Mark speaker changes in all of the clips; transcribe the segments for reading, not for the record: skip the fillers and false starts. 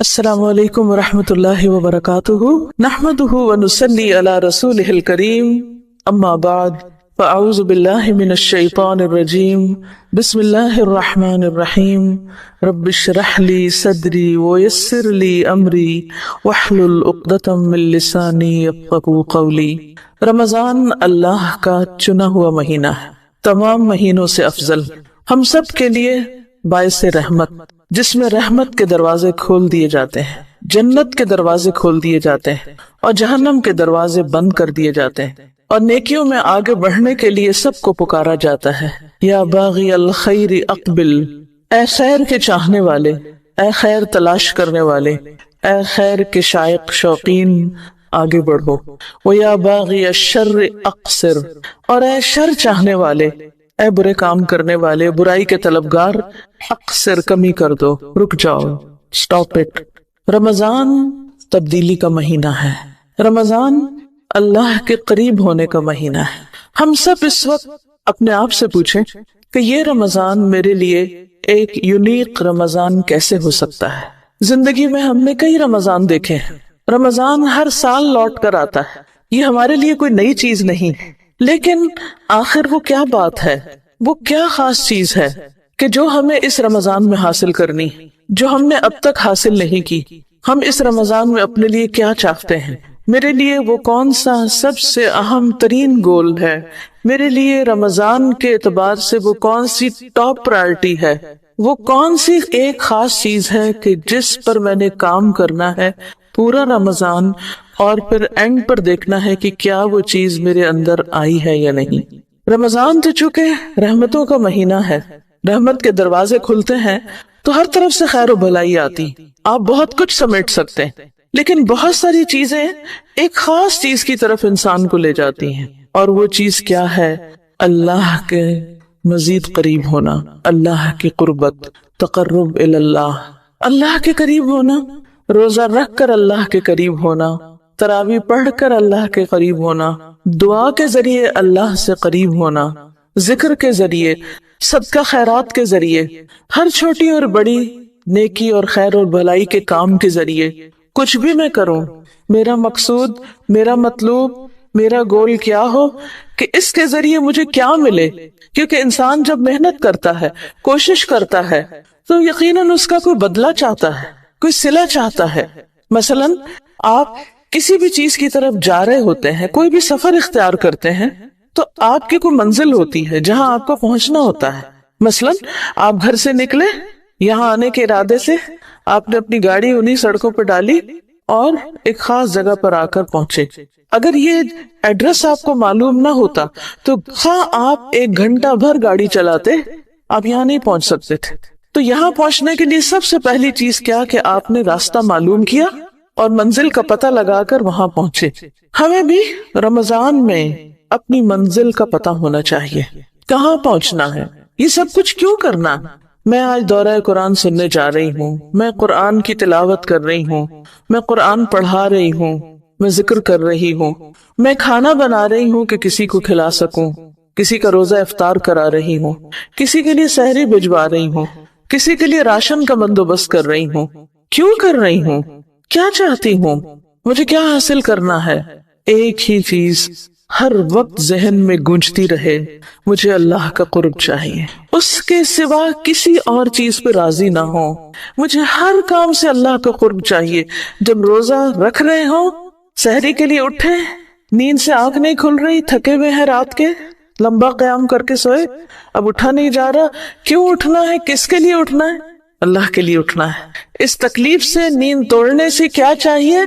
Speaker 1: السلام علیکم ورحمۃ اللہ وبرکاتہ نحمدہ ونصلی علی رسولہ الکریم اما بعد فاعوذ باللہ من الشیطان الرجیم بسم اللہ الرحمن الرحیم رب اشرح لی صدری ویسر لی امری واحلل عقدۃ من لسانی یفقہوا قولی۔ رمضان اللہ کا چنا ہوا مہینہ ہے، تمام مہینوں سے افضل، ہم سب کے لیے باعث رحمت، جس میں رحمت کے دروازے کھول دیے جاتے ہیں، جنت کے دروازے کھول دیے جاتے ہیں اور جہنم کے دروازے بند کر دیے جاتے ہیں، اور نیکیوں میں آگے بڑھنے کے لیے سب کو پکارا جاتا ہے۔ یا باغی الخیر اقبل، اے خیر کے چاہنے والے، اے خیر تلاش کرنے والے، اے خیر کے شائق شوقین، آگے بڑھو۔ ویا باغی الشر اقصر، اور اے شر چاہنے والے، اے برے کام کرنے والے، برائی کے طلبگار، اقصر کمی کر دو، رک جاؤ، سٹاپ اٹ۔ رمضان تبدیلی کا مہینہ ہے، رمضان اللہ کے قریب ہونے کا مہینہ ہے۔ ہم سب اس وقت اپنے آپ سے پوچھیں کہ یہ رمضان میرے لیے ایک یونیک رمضان کیسے ہو سکتا ہے؟ زندگی میں ہم نے کئی رمضان دیکھے ہیں، رمضان ہر سال لوٹ کر آتا ہے، یہ ہمارے لیے کوئی نئی چیز نہیں، لیکن آخر وہ کیا بات ہے، وہ کیا خاص چیز ہے کہ جو ہمیں اس رمضان میں حاصل کرنی، جو ہم نے اب تک حاصل نہیں کی؟ ہم اس رمضان میں اپنے لیے کیا چاہتے ہیں؟ میرے لیے وہ کون سا سب سے اہم ترین گول ہے؟ میرے لیے رمضان کے اعتبار سے وہ کون سی ٹاپ پرائرٹی ہے؟ وہ کون سی ایک خاص چیز ہے کہ جس پر میں نے کام کرنا ہے پورا رمضان، اور پھر اینڈ پر دیکھنا ہے کہ کیا وہ چیز میرے اندر آئی ہے یا نہیں؟ رمضان تو چونکہ رحمتوں کا مہینہ ہے، رحمت کے دروازے کھلتے ہیں تو ہر طرف سے خیر و بھلائی آتی، آپ بہت کچھ سمیٹ سکتے ہیں، لیکن بہت ساری چیزیں ایک خاص چیز کی طرف انسان کو لے جاتی ہیں، اور وہ چیز کیا ہے؟ اللہ کے مزید قریب ہونا، اللہ کی قربت، تقرب اللہ، اللہ کے قریب ہونا، روزہ رکھ کر اللہ کے قریب ہونا، تراویح پڑھ کر اللہ کے قریب ہونا، دعا کے ذریعے اللہ سے قریب ہونا، ذکر کے ذریعے، صدقہ خیرات کے ذریعے، ہر چھوٹی اور بڑی نیکی اور خیر اور بھلائی کے کام کے ذریعے، کچھ بھی میں کروں، میرا مقصود، میرا مطلوب، میرا گول کیا ہو کہ اس کے ذریعے مجھے کیا ملے؟ کیونکہ انسان جب محنت کرتا ہے، کوشش کرتا ہے، تو یقیناً اس کا کوئی بدلہ چاہتا ہے، کوئی صلہ چاہتا ہے۔ مثلا آپ کسی بھی چیز کی طرف جا رہے ہوتے ہیں، کوئی بھی سفر اختیار کرتے ہیں، تو آپ کی کوئی منزل ہوتی ہے جہاں آپ کو پہنچنا ہوتا ہے۔ مثلا آپ گھر سے نکلے، یہاں آنے کے ارادے سے آپ نے اپنی گاڑی انہی سڑکوں پہ ڈالی اور ایک خاص جگہ پر آ کر پہنچے۔ اگر یہ ایڈریس آپ کو معلوم نہ ہوتا تو خواہ آپ 1 گھنٹہ بھر گاڑی چلاتے، آپ یہاں نہیں پہنچ سکتے تھے۔ تو یہاں پہنچنے کے لیے سب سے پہلی چیز کیا کہ آپ نے راستہ معلوم کیا اور منزل کا پتہ لگا کر وہاں پہنچے۔ ہمیں بھی رمضان میں اپنی منزل کا پتہ ہونا چاہیے، کہاں پہنچنا ہے، یہ سب کچھ کیوں کرنا۔ میں آج دورہ قرآن سننے جا رہی ہوں، میں قرآن کی تلاوت کر رہی ہوں، میں قرآن پڑھا رہی ہوں، میں ذکر کر رہی ہوں، میں کھانا بنا رہی ہوں کہ کسی کو کھلا سکوں، کسی کا روزہ افطار کرا رہی ہوں، کسی کے لیے سحری بھجوا رہی ہوں، کسی کے لیے راشن کا بندوبست کر رہی ہوں۔ کیوں کر رہی ہوں؟ کیا چاہتی ہوں؟ مجھے کیا حاصل کرنا ہے؟ ایک ہی چیز ہر وقت ذہن میں گونجتی رہے، مجھے اللہ کا قرب چاہیے، اس کے سوا کسی اور چیز پہ راضی نہ ہو، مجھے ہر کام سے اللہ کا قرب چاہیے۔ جب روزہ رکھ رہے ہوں، سحری کے لیے اٹھے، نیند سے آنکھ نہیں کھل رہی، تھکے ہوئے ہیں رات کے، لمبا قیام کر کے سوئے، اب اٹھا نہیں جا رہا، کیوں اٹھنا ہے؟ کس کے لیے اٹھنا ہے؟ اللہ کے لیے اٹھنا ہے۔ اس تکلیف سے، نیند توڑنے سے کیا چاہیے؟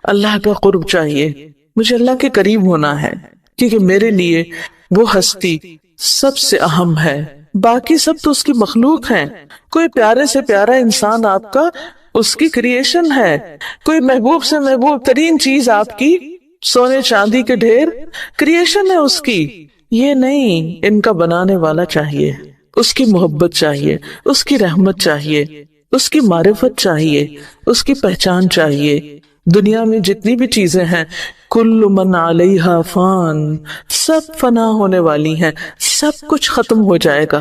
Speaker 1: اللہ کا قرب چاہیے، مجھے اللہ کے قریب ہونا ہے، کیونکہ میرے لیے وہ ہستی سب سے اہم ہے، باقی سب تو اس کی مخلوق ہیں۔ کوئی پیارے سے پیارا انسان آپ کا اس کی کریشن ہے، کوئی محبوب سے محبوب ترین چیز آپ کی سونے چاندی کے ڈھیر کریشن ہے اس کی۔ یہ نہیں، ان کا بنانے والا چاہیے، اس کی محبت چاہیے، اس کی رحمت چاہیے، اس کی معرفت چاہیے، اس کی پہچان چاہیے۔ دنیا میں جتنی بھی چیزیں ہیں، کل من علیہا فان، سب فنا ہونے والی ہیں، سب کچھ ختم ہو جائے گا۔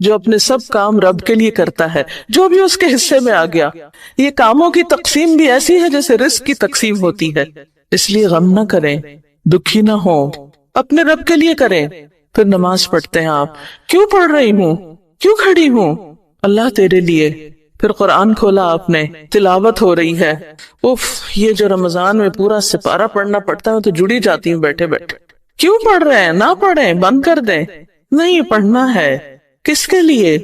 Speaker 1: جو اپنے سب کام رب کے لیے کرتا ہے، جو بھی اس کے حصے میں آ گیا۔ یہ کاموں کی تقسیم بھی ایسی ہے جیسے رزق کی تقسیم ہوتی ہے۔ اس لیے غم نہ کریں، دکھی نہ ہو، اپنے رب کے لیے کریں۔ پھر نماز پڑھتے ہیں آپ، کیوں پڑھ رہی ہوں، کیوں کھڑی ہوں؟ اللہ تیرے لیے۔ پھر قرآن کھولا آپ نے، تلاوت ہو رہی ہے۔ اف، یہ جو رمضان میں پورا سپارہ پڑھنا پڑتا ہے تو جڑی جاتی ہوں بیٹھے بیٹھے۔ کیوں پڑھ رہے ہیں؟ نہ پڑھیں، بند کر دیں۔ نہیں، پڑھنا ہے۔ کس کے لیے؟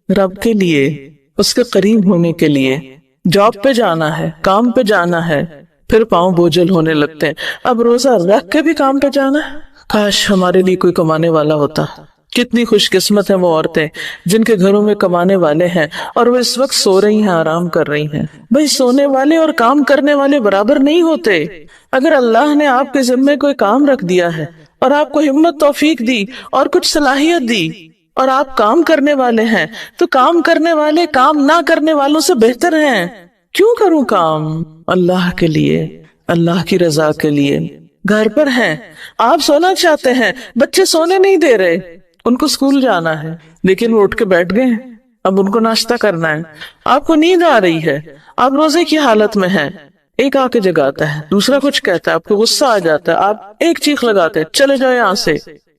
Speaker 1: رب کے لیے، اس کے قریب ہونے کے لیے۔ جاب پہ جانا ہے، کام پہ جانا ہے، پھر پاؤں بوجھل ہونے لگتے ہیں۔ اب روزہ رکھ کے بھی کام پہ جانا ہے۔ کاش ہمارے لیے کوئی کمانے والا ہوتا۔ کتنی خوش قسمت ہیں وہ عورتیں جن کے گھروں میں کمانے والے ہیں اور وہ اس وقت سو رہی ہیں، آرام کر رہی ہیں۔ بھئی سونے والے اور کام کرنے والے برابر نہیں ہوتے۔ اگر اللہ نے آپ کے ذمے کوئی کام رکھ دیا ہے اور آپ کو ہمت توفیق دی اور کچھ صلاحیت دی اور آپ کام کرنے والے ہیں، تو کام کرنے والے کام نہ کرنے والوں سے بہتر ہیں۔ کیوں کروں کام؟ اللہ کے لیے، اللہ کی رضا کے لیے۔ گھر پر ہیں، آپ سونا چاہتے ہیں، بچے سونے نہیں دے رہے، ان کو اسکول جانا ہے لیکن وہ اٹھ کے بیٹھ گئے، اب ان کو ناشتہ کرنا ہے۔ آپ کو نیند آ رہی ہے، آپ روزے کی حالت میں ہیں، ایک آ کے جگاتا ہے، دوسرا کچھ کہتا ہے، آپ کو غصہ آ جاتا ہے، آپ ایک چیخ لگاتے ہیں، چلے جاؤ یہاں سے۔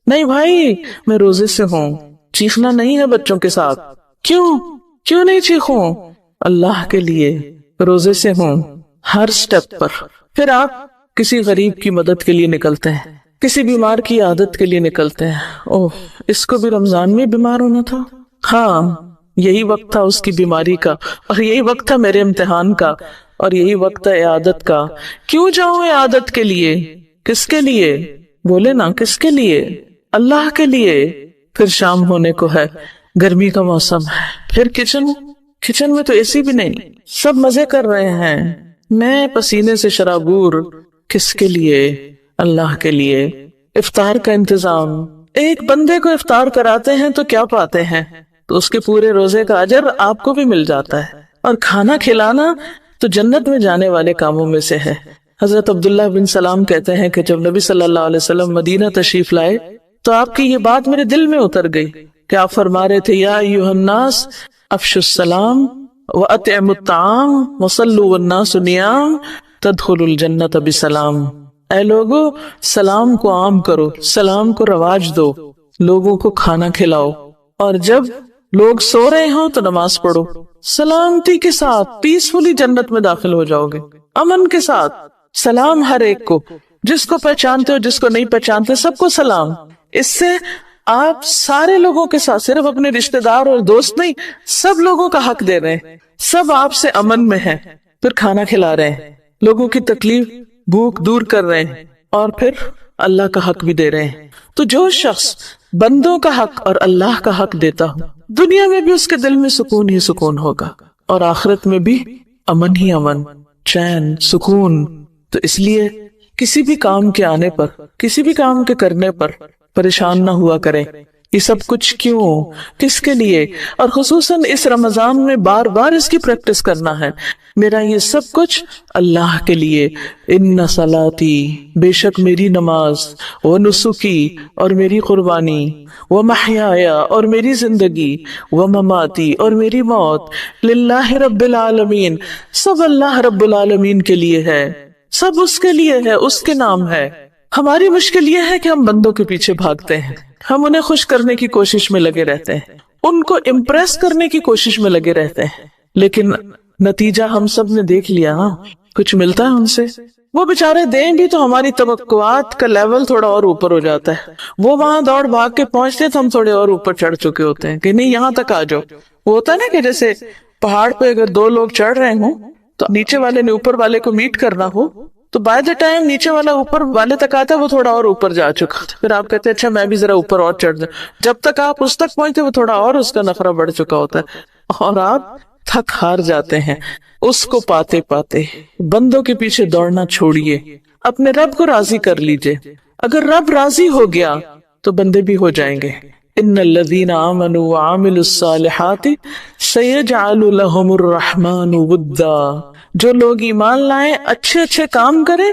Speaker 1: نہیں بھائی، میں روزے سے ہوں، چیخنا نہیں ہے بچوں کے ساتھ۔ کیوں نہیں چیخوں؟ اللہ کے لیے، روزے سے ہوں، ہر سٹیپ پر۔ پھر آپ کسی غریب کی مدد کے لیے نکلتے ہیں، کسی بیمار کی عادت کے لیے نکلتے ہیں۔ اوہ، اس کو بھی رمضان میں بیمار ہونا تھا؟ ہاں، یہی وقت تھا اس کی بیماری کا، اور یہی وقت تھا میرے امتحان کا، اور یہی وقت ہے عیادت کا۔ کیوں جاؤں عیادت کے لیے؟ کس کے لیے؟ بولے نا، کس کے لیے؟ اللہ کے لیے۔ پھر شام ہونے کو ہے، گرمی کا موسم ہے، پھر کچن میں تو اے سی بھی نہیں، سب مزے کر رہے ہیں، میں پسینے سے شرابور۔ کس کے لیے؟ اللہ کے لیے۔ افطار کا انتظام، ایک بندے کو افطار کراتے ہیں تو کیا پاتے ہیں؟ تو اس کے پورے روزے کا اجر آپ کو بھی مل جاتا ہے، اور کھانا کھلانا تو جنت میں جانے والے کاموں میں سے ہے۔ حضرت عبداللہ بن سلام کہتے ہیں کہ جب نبی صلی اللہ علیہ وسلم مدینہ تشریف لائے تو آپ کی یہ بات میرے دل میں اتر گئی کہ آپ فرما رہے تھے، یا ایھا الناس افشوا السلام واطعموا الطعام وصلوا والناس نیام تدخلوا الجنۃ بسلام۔ اے لوگو، سلام کو عام کرو، سلام کو رواج دو، لوگوں کو کھانا کھلاؤ، اور جب لوگ سو رہے ہوں تو نماز پڑھو۔ سلامتی کے ساتھ پیسفلی جنت میں داخل ہو جاؤ گے، امن کے ساتھ۔ سلام ہر ایک کو، جس کو پہچانتے ہو، جس کو نہیں پہچانتے، سب کو سلام۔ اس سے آپ سارے لوگوں کے ساتھ، صرف اپنے رشتہ دار اور دوست نہیں، سب لوگوں کا حق دے رہے ہیں، سب آپ سے امن میں ہیں۔ پھر کھانا کھلا رہے ہیں، لوگوں کی تکلیف بھوک دور کر رہے ہیں، اور پھر اللہ کا حق بھی دے رہے ہیں۔ تو جو شخص بندوں کا حق اور اللہ کا حق دیتا ہو، دنیا میں بھی اس کے دل میں سکون ہی سکون ہوگا، اور آخرت میں بھی امن ہی امن، چین، سکون۔ تو اس لیے کسی بھی کام کے آنے پر، کسی بھی کام کے کرنے پر پریشان نہ ہوا کریں۔ یہ سب کچھ کیوں، کس کے لیے؟ اور خصوصاً اس رمضان میں بار بار اس کی پریکٹس کرنا ہے۔ میرا یہ سب کچھ اللہ کے لیے۔ ان صلاتی، بے شک میری نماز، و نسکی، اور میری قربانی، و محیایا، اور میری زندگی، و مماتی، اور میری موت، للہ رب العالمین، سب اللہ رب العالمین کے لیے ہے، سب اس کے لیے ہے، اس کے نام ہے۔ ہماری مشکل یہ ہے کہ ہم بندوں کے پیچھے بھاگتے ہیں، ہم انہیں خوش کرنے کی کوشش میں لگے رہتے ہیں، ان کو امپریس کرنے کی کوشش میں لگے رہتے ہیں، لیکن نتیجہ ہم سب نے دیکھ لیا، ہاں کچھ ملتا ہے ان سے؟ وہ بےچارے دیں بھی تو ہماری توقعات کا لیول تھوڑا اور اوپر ہو جاتا ہے، وہ وہاں دوڑ بھاگ کے پہنچتے تو ہم تھوڑے اور اوپر چڑھ چکے ہوتے ہیں کہ نہیں یہاں تک آ جاؤ۔ وہ ہوتا ہے نا کہ جیسے پہاڑ پہ اگر دو لوگ چڑھ رہے ہوں تو نیچے والے نے اوپر والے کو میٹ کرنا ہو، تو بائی دا ٹائم نیچے والا اوپر والے تک آتا ہے وہ تھوڑا اور اوپر جا چکا تھا، پھر آپ کہتے ہیں اچھا میں بھی ذرا اوپر اور چڑھ جاؤں، جب تک آپ اس تک پہنچتے وہ تھوڑا اور اس کا نخرہ بڑھ چکا ہوتا ہے، اور آپ تھک ہار جاتے ہیں اس کو پاتے پاتے۔ بندوں کے پیچھے دوڑنا چھوڑیے، اپنے رب کو راضی کر لیجئے، اگر رب راضی ہو گیا تو بندے بھی ہو جائیں گے۔ ان الذین آمنوا وعملوا الصالحات سیجعل لهم الرحمن ودا، جو لوگ ایمان لائیں، اچھے اچھے کام کریں،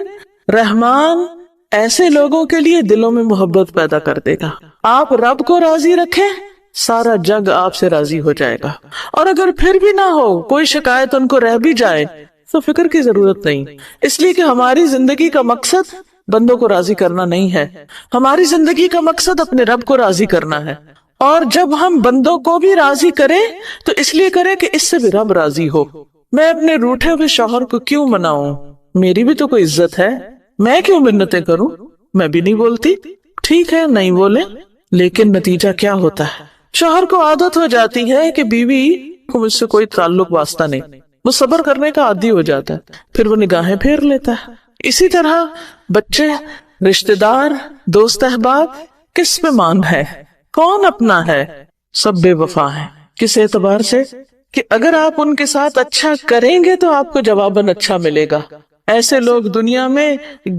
Speaker 1: رحمان ایسے لوگوں کے لیے دلوں میں محبت پیدا کر دے گا۔ آپ رب کو راضی رکھیں سارا جگ آپ سے راضی ہو جائے گا. اور اگر پھر بھی نہ ہو، کوئی شکایت ان کو رہ بھی جائے، تو فکر کی ضرورت نہیں، اس لیے کہ ہماری زندگی کا مقصد بندوں کو راضی کرنا نہیں ہے. ہماری زندگی کا مقصد اپنے رب کو راضی کرنا ہے. اور جب ہم بندوں کو بھی راضی کریں تو اس لیے کریں کہ اس سے بھی رب راضی ہو. میں اپنے روٹھے ہوئے شوہر کو کیوں مناؤں؟ میری بھی تو کوئی عزت ہے، میں کیوں منتیں کروں؟ میں بھی نہیں بولتی. ٹھیک ہے نہیں بولے، لیکن نتیجہ کیا ہوتا ہے؟ شوہر کو عادت ہو جاتی ہے کہ بیوی کو مجھ سے کوئی تعلق واسطہ نہیں، وہ صبر کرنے کا عادی ہو جاتا ہے، پھر وہ نگاہیں پھیر لیتا ہے. اسی طرح بچے، رشتہ دار، دوست احباب کس پہ مان ہے؟ کون اپنا ہے؟ سب بے وفا ہیں. کس اعتبار سے؟ کہ اگر آپ ان کے ساتھ اچھا کریں گے تو آپ کو جواباً اچھا ملے گا. ایسے لوگ دنیا میں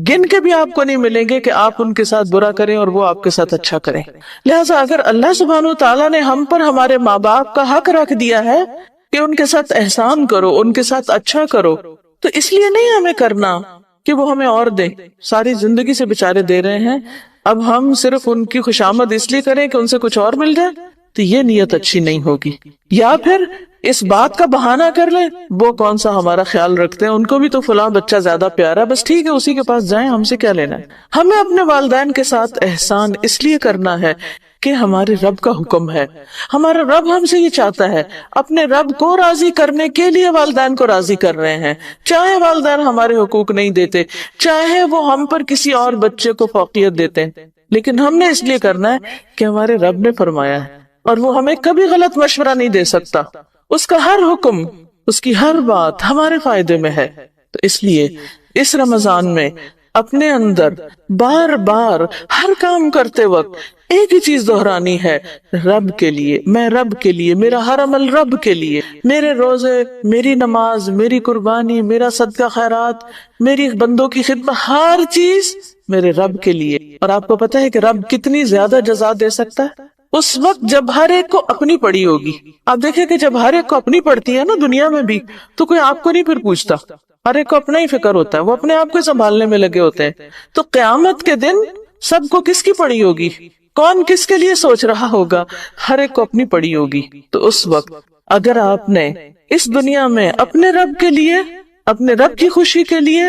Speaker 1: گن کے بھی آپ کو نہیں ملیں گے کہ آپ ان کے ساتھ برا کریں اور وہ آپ کے ساتھ اچھا کریں. لہٰذا اگر اللہ سبحانہ و تعالیٰ نے ہم پر ہمارے ماں باپ کا حق رکھ دیا ہے کہ ان کے ساتھ احسان کرو، ان کے ساتھ اچھا کرو، تو اس لیے نہیں ہمیں کرنا کہ وہ ہمیں اور دیں. ساری زندگی سے بےچارے دے رہے ہیں، اب ہم صرف ان کی خوشامد اس لیے کریں کہ ان سے کچھ اور مل جائے، تو یہ نیت اچھی نہیں ہوگی. یا پھر اس بات کا بہانہ کر لیں وہ کون سا ہمارا خیال رکھتے ہیں، ان کو بھی تو فلاں بچہ زیادہ پیارا، بس ٹھیک ہے اسی کے پاس جائیں، ہم سے کیا لینا ہے. ہمیں اپنے والدین کے ساتھ احسان اس لیے کرنا ہے کہ ہمارے رب کا حکم ہے، ہمارا رب ہم سے یہ چاہتا ہے. اپنے رب کو راضی کرنے کے لیے والدین کو راضی کر رہے ہیں، چاہے والدین ہمارے حقوق نہیں دیتے، چاہے وہ ہم پر کسی اور بچے کو فوقیت دیتے ہیں، لیکن ہم نے اس لیے کرنا ہے کہ ہمارے رب نے فرمایا ہے، اور وہ ہمیں کبھی غلط مشورہ نہیں دے سکتا. اس کا ہر حکم، اس کی ہر بات ہمارے فائدے میں ہے. تو اس لیے اس رمضان میں اپنے اندر بار بار ہر کام کرتے وقت ایک ہی چیز دہرانی ہے، رب کے لیے، میں رب کے لیے، میرا ہر عمل رب کے لیے، میرے روزے، میری نماز، میری قربانی، میرا صدقہ خیرات، میری بندوں کی خدمت، ہر چیز میرے رب کے لیے. اور آپ کو پتہ ہے کہ رب کتنی زیادہ جزا دے سکتا ہے؟ اس وقت جب ہر ایک کو اپنی پڑی ہوگی. آپ دیکھیں کہ جب ہر ایک کو اپنی پڑتی ہے نا دنیا میں بھی، تو کوئی آپ کو نہیں پھر پوچھتا، ہر ایک کو اپنا ہی فکر ہوتا ہے، وہ اپنے آپ کو سنبھالنے میں لگے ہوتے ہیں. تو قیامت کے دن سب کو کس کی پڑی ہوگی؟ کون کس کے لیے سوچ رہا ہوگا؟ ہر ایک کو اپنی پڑی ہوگی. تو اس وقت اگر آپ نے اس دنیا میں اپنے رب کے لیے، اپنے رب کی خوشی کے لیے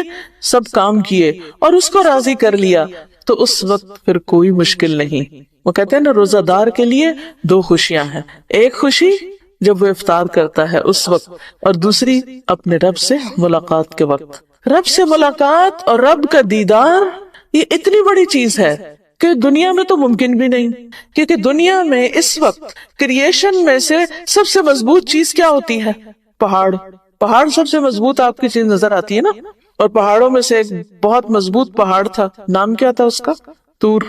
Speaker 1: سب کام کیے اور اس کو راضی کر لیا، تو اس وقت پھر کوئی مشکل نہیں. وہ کہتے ہیں نا روزہ دار کے لیے دو خوشیاں ہیں، ایک خوشی جب وہ افطار کرتا ہے اس وقت، اور دوسری اپنے رب سے ملاقات کے وقت. رب سے ملاقات اور رب کا دیدار یہ اتنی بڑی چیز ہے کہ دنیا میں تو ممکن بھی نہیں. کیونکہ دنیا میں اس وقت کریشن میں سے سب سے مضبوط چیز کیا ہوتی ہے؟ پہاڑ سب سے مضبوط آپ کی چیز نظر آتی ہے نا. اور پہاڑوں میں سے ایک بہت مضبوط پہاڑ تھا، نام کیا تھا اس کا؟ طور،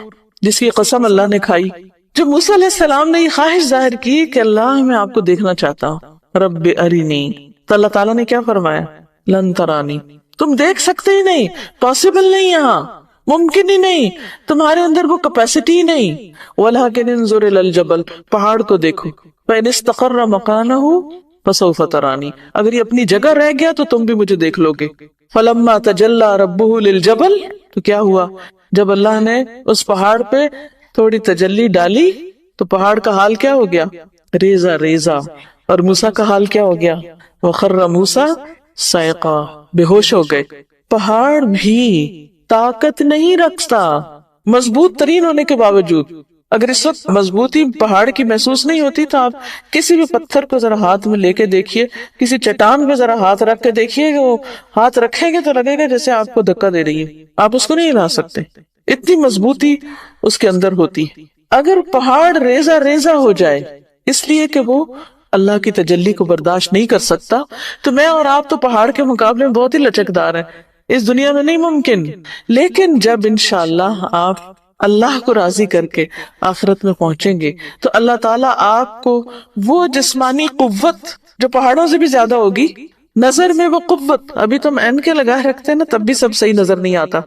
Speaker 1: جس کی قسم اللہ نے کھائی. جب موسیٰ علیہ السلام نے یہ خواہش ظاہر کی کہ اللہ میں آپ کو دیکھنا چاہتا ہوں، رب ارینی، تو اللہ تعالیٰ نے کیا فرمایا؟ لن ترانی، تم دیکھ سکتے ہی نہیں، پاسبل نہیں، یہاں ممکن ہی نہیں، تمہارے اندر وہ کیپیسٹی ہی نہیں. وَلَٰكِنِ انظُرْ إِلَى الْجَبَلِ، پہاڑ کو دیکھو، فَإِنِ اسْتَقَرَّ مَكَانَهُ فَسَوْفَ تَرَانِي، اگر یہ اپنی جگہ رہ گیا تو تم بھی مجھے دیکھ لو گے. فَلَمَّا تَجَلَّىٰ رَبُّهُ لِلْجَبَلِ، تو کیا ہوا؟ جب اللہ نے اس پہاڑ پہ تھوڑی تجلی ڈالی تو پہاڑ کا حال کیا ہو گیا؟ ریزہ ریزہ. اور موسیٰ کا حال کیا ہو گیا؟ وَخَرَّ مُوسَىٰ صَعِقًا، بے ہوش ہو گئے. پہاڑ بھی طاقت نہیں رکھتا مضبوط ترین ہونے کے باوجود. اگر اس وقت مضبوطی پہاڑ کی محسوس نہیں ہوتی تو آپ کسی بھی پتھر کو ذرا ہاتھ میں لے کے دیکھیے، کسی چٹان پہ ذرا ہاتھ رکھ کے دیکھیے کہ وہ ہاتھ رکھیں گے تو لگے گا جیسے آپ کو دھکا دے رہی ہے، آپ اس کو نہیں ہلا سکتے، اتنی مضبوطی اس کے اندر ہوتی. اگر پہاڑ ریزہ ریزہ ہو جائے اس لیے کہ وہ اللہ کی تجلی کو برداشت نہیں کر سکتا، تو میں اور آپ تو پہاڑ کے مقابلے میں بہت ہی لچکدار ہیں، اس دنیا میں نہیں ممکن. لیکن جب انشاءاللہ آپ اللہ کو راضی کر کے آخرت میں پہنچیں گے تو اللہ تعالیٰ آپ کو وہ جسمانی قوت جو پہاڑوں سے بھی زیادہ ہوگی، نظر میں وہ قوت، ابھی تو ہم عین کے لگائے رکھتے ہیں نا تب بھی سب صحیح نظر نہیں آتا،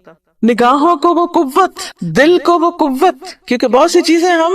Speaker 1: نگاہوں کو وہ قوت، دل کو وہ قوت، کیونکہ بہت سی چیزیں ہم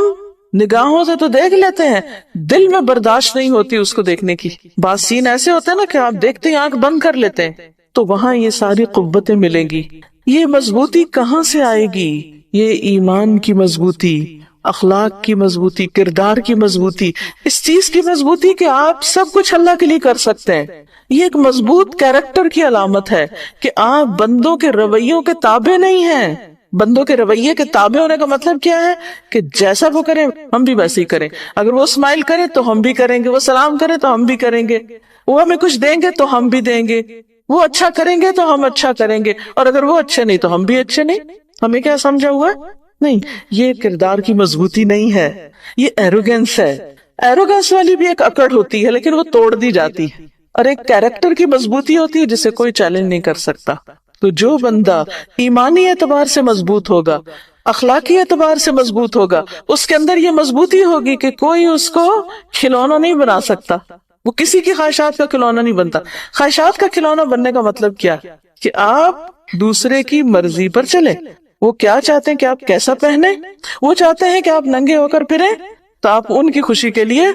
Speaker 1: نگاہوں سے تو دیکھ لیتے ہیں، دل میں برداشت نہیں ہوتی اس کو دیکھنے کی. بعض سین ایسے ہوتے ہیں نا کہ آپ دیکھتے ہی آنکھ بند کر لیتے ہیں، تو وہاں یہ ساری قوتیں ملیں گی. یہ مضبوطی کہاں سے آئے گی؟ یہ ایمان کی مضبوطی اخلاق کی مضبوطی، کردار کی مضبوطی، اس چیز کی مضبوطی کہ آپ سب کچھ اللہ کے لیے کر سکتے ہیں. یہ ایک مضبوط کیریکٹر کی علامت ہے کہ آپ بندوں کے رویوں کے تابع نہیں ہیں. بندوں کے رویے کے تابع ہونے کا مطلب کیا ہے کہ جیسا وہ کریں ہم بھی ویسے ہی کریں. اگر وہ اسمائل کریں تو ہم بھی کریں گے، وہ سلام کریں تو ہم بھی کریں گے، وہ ہمیں کچھ دیں گے تو ہم بھی دیں گے، وہ اچھا کریں گے تو ہم اچھا کریں گے، اور اگر وہ اچھے نہیں تو ہم بھی اچھے نہیں. ہمیں کیا سمجھا ہوا نہیں. یہ کردار کی مضبوطی نہیں ہے، یہ ایروگنس ہے. ایروگنس والی بھی ایک اکڑ ہوتی ہے لیکن وہ توڑ دی جاتی ہے، اور ایک کیریکٹر کی مضبوطی ہوتی ہے جسے کوئی چیلنج نہیں کر سکتا. تو جو بندہ ایمانی اعتبار سے مضبوط ہوگا، اخلاقی اعتبار سے مضبوط ہوگا، اس کے اندر یہ مضبوطی ہوگی کہ کوئی اس کو کھلونا نہیں بنا سکتا. وہ کسی کی خواہشات کا کھلونا نہیں بنتا. خواہشات کا کھلونا بننے کا مطلب کیا کہ آپ دوسرے کی مرضی پر چلیں. وہ کیا چاہتے ہیں کہ آپ کیسا پہنے، وہ چاہتے ہیں کہ آپ ننگے ہو کر پھریں تو آپ ان کی خوشی کے لیے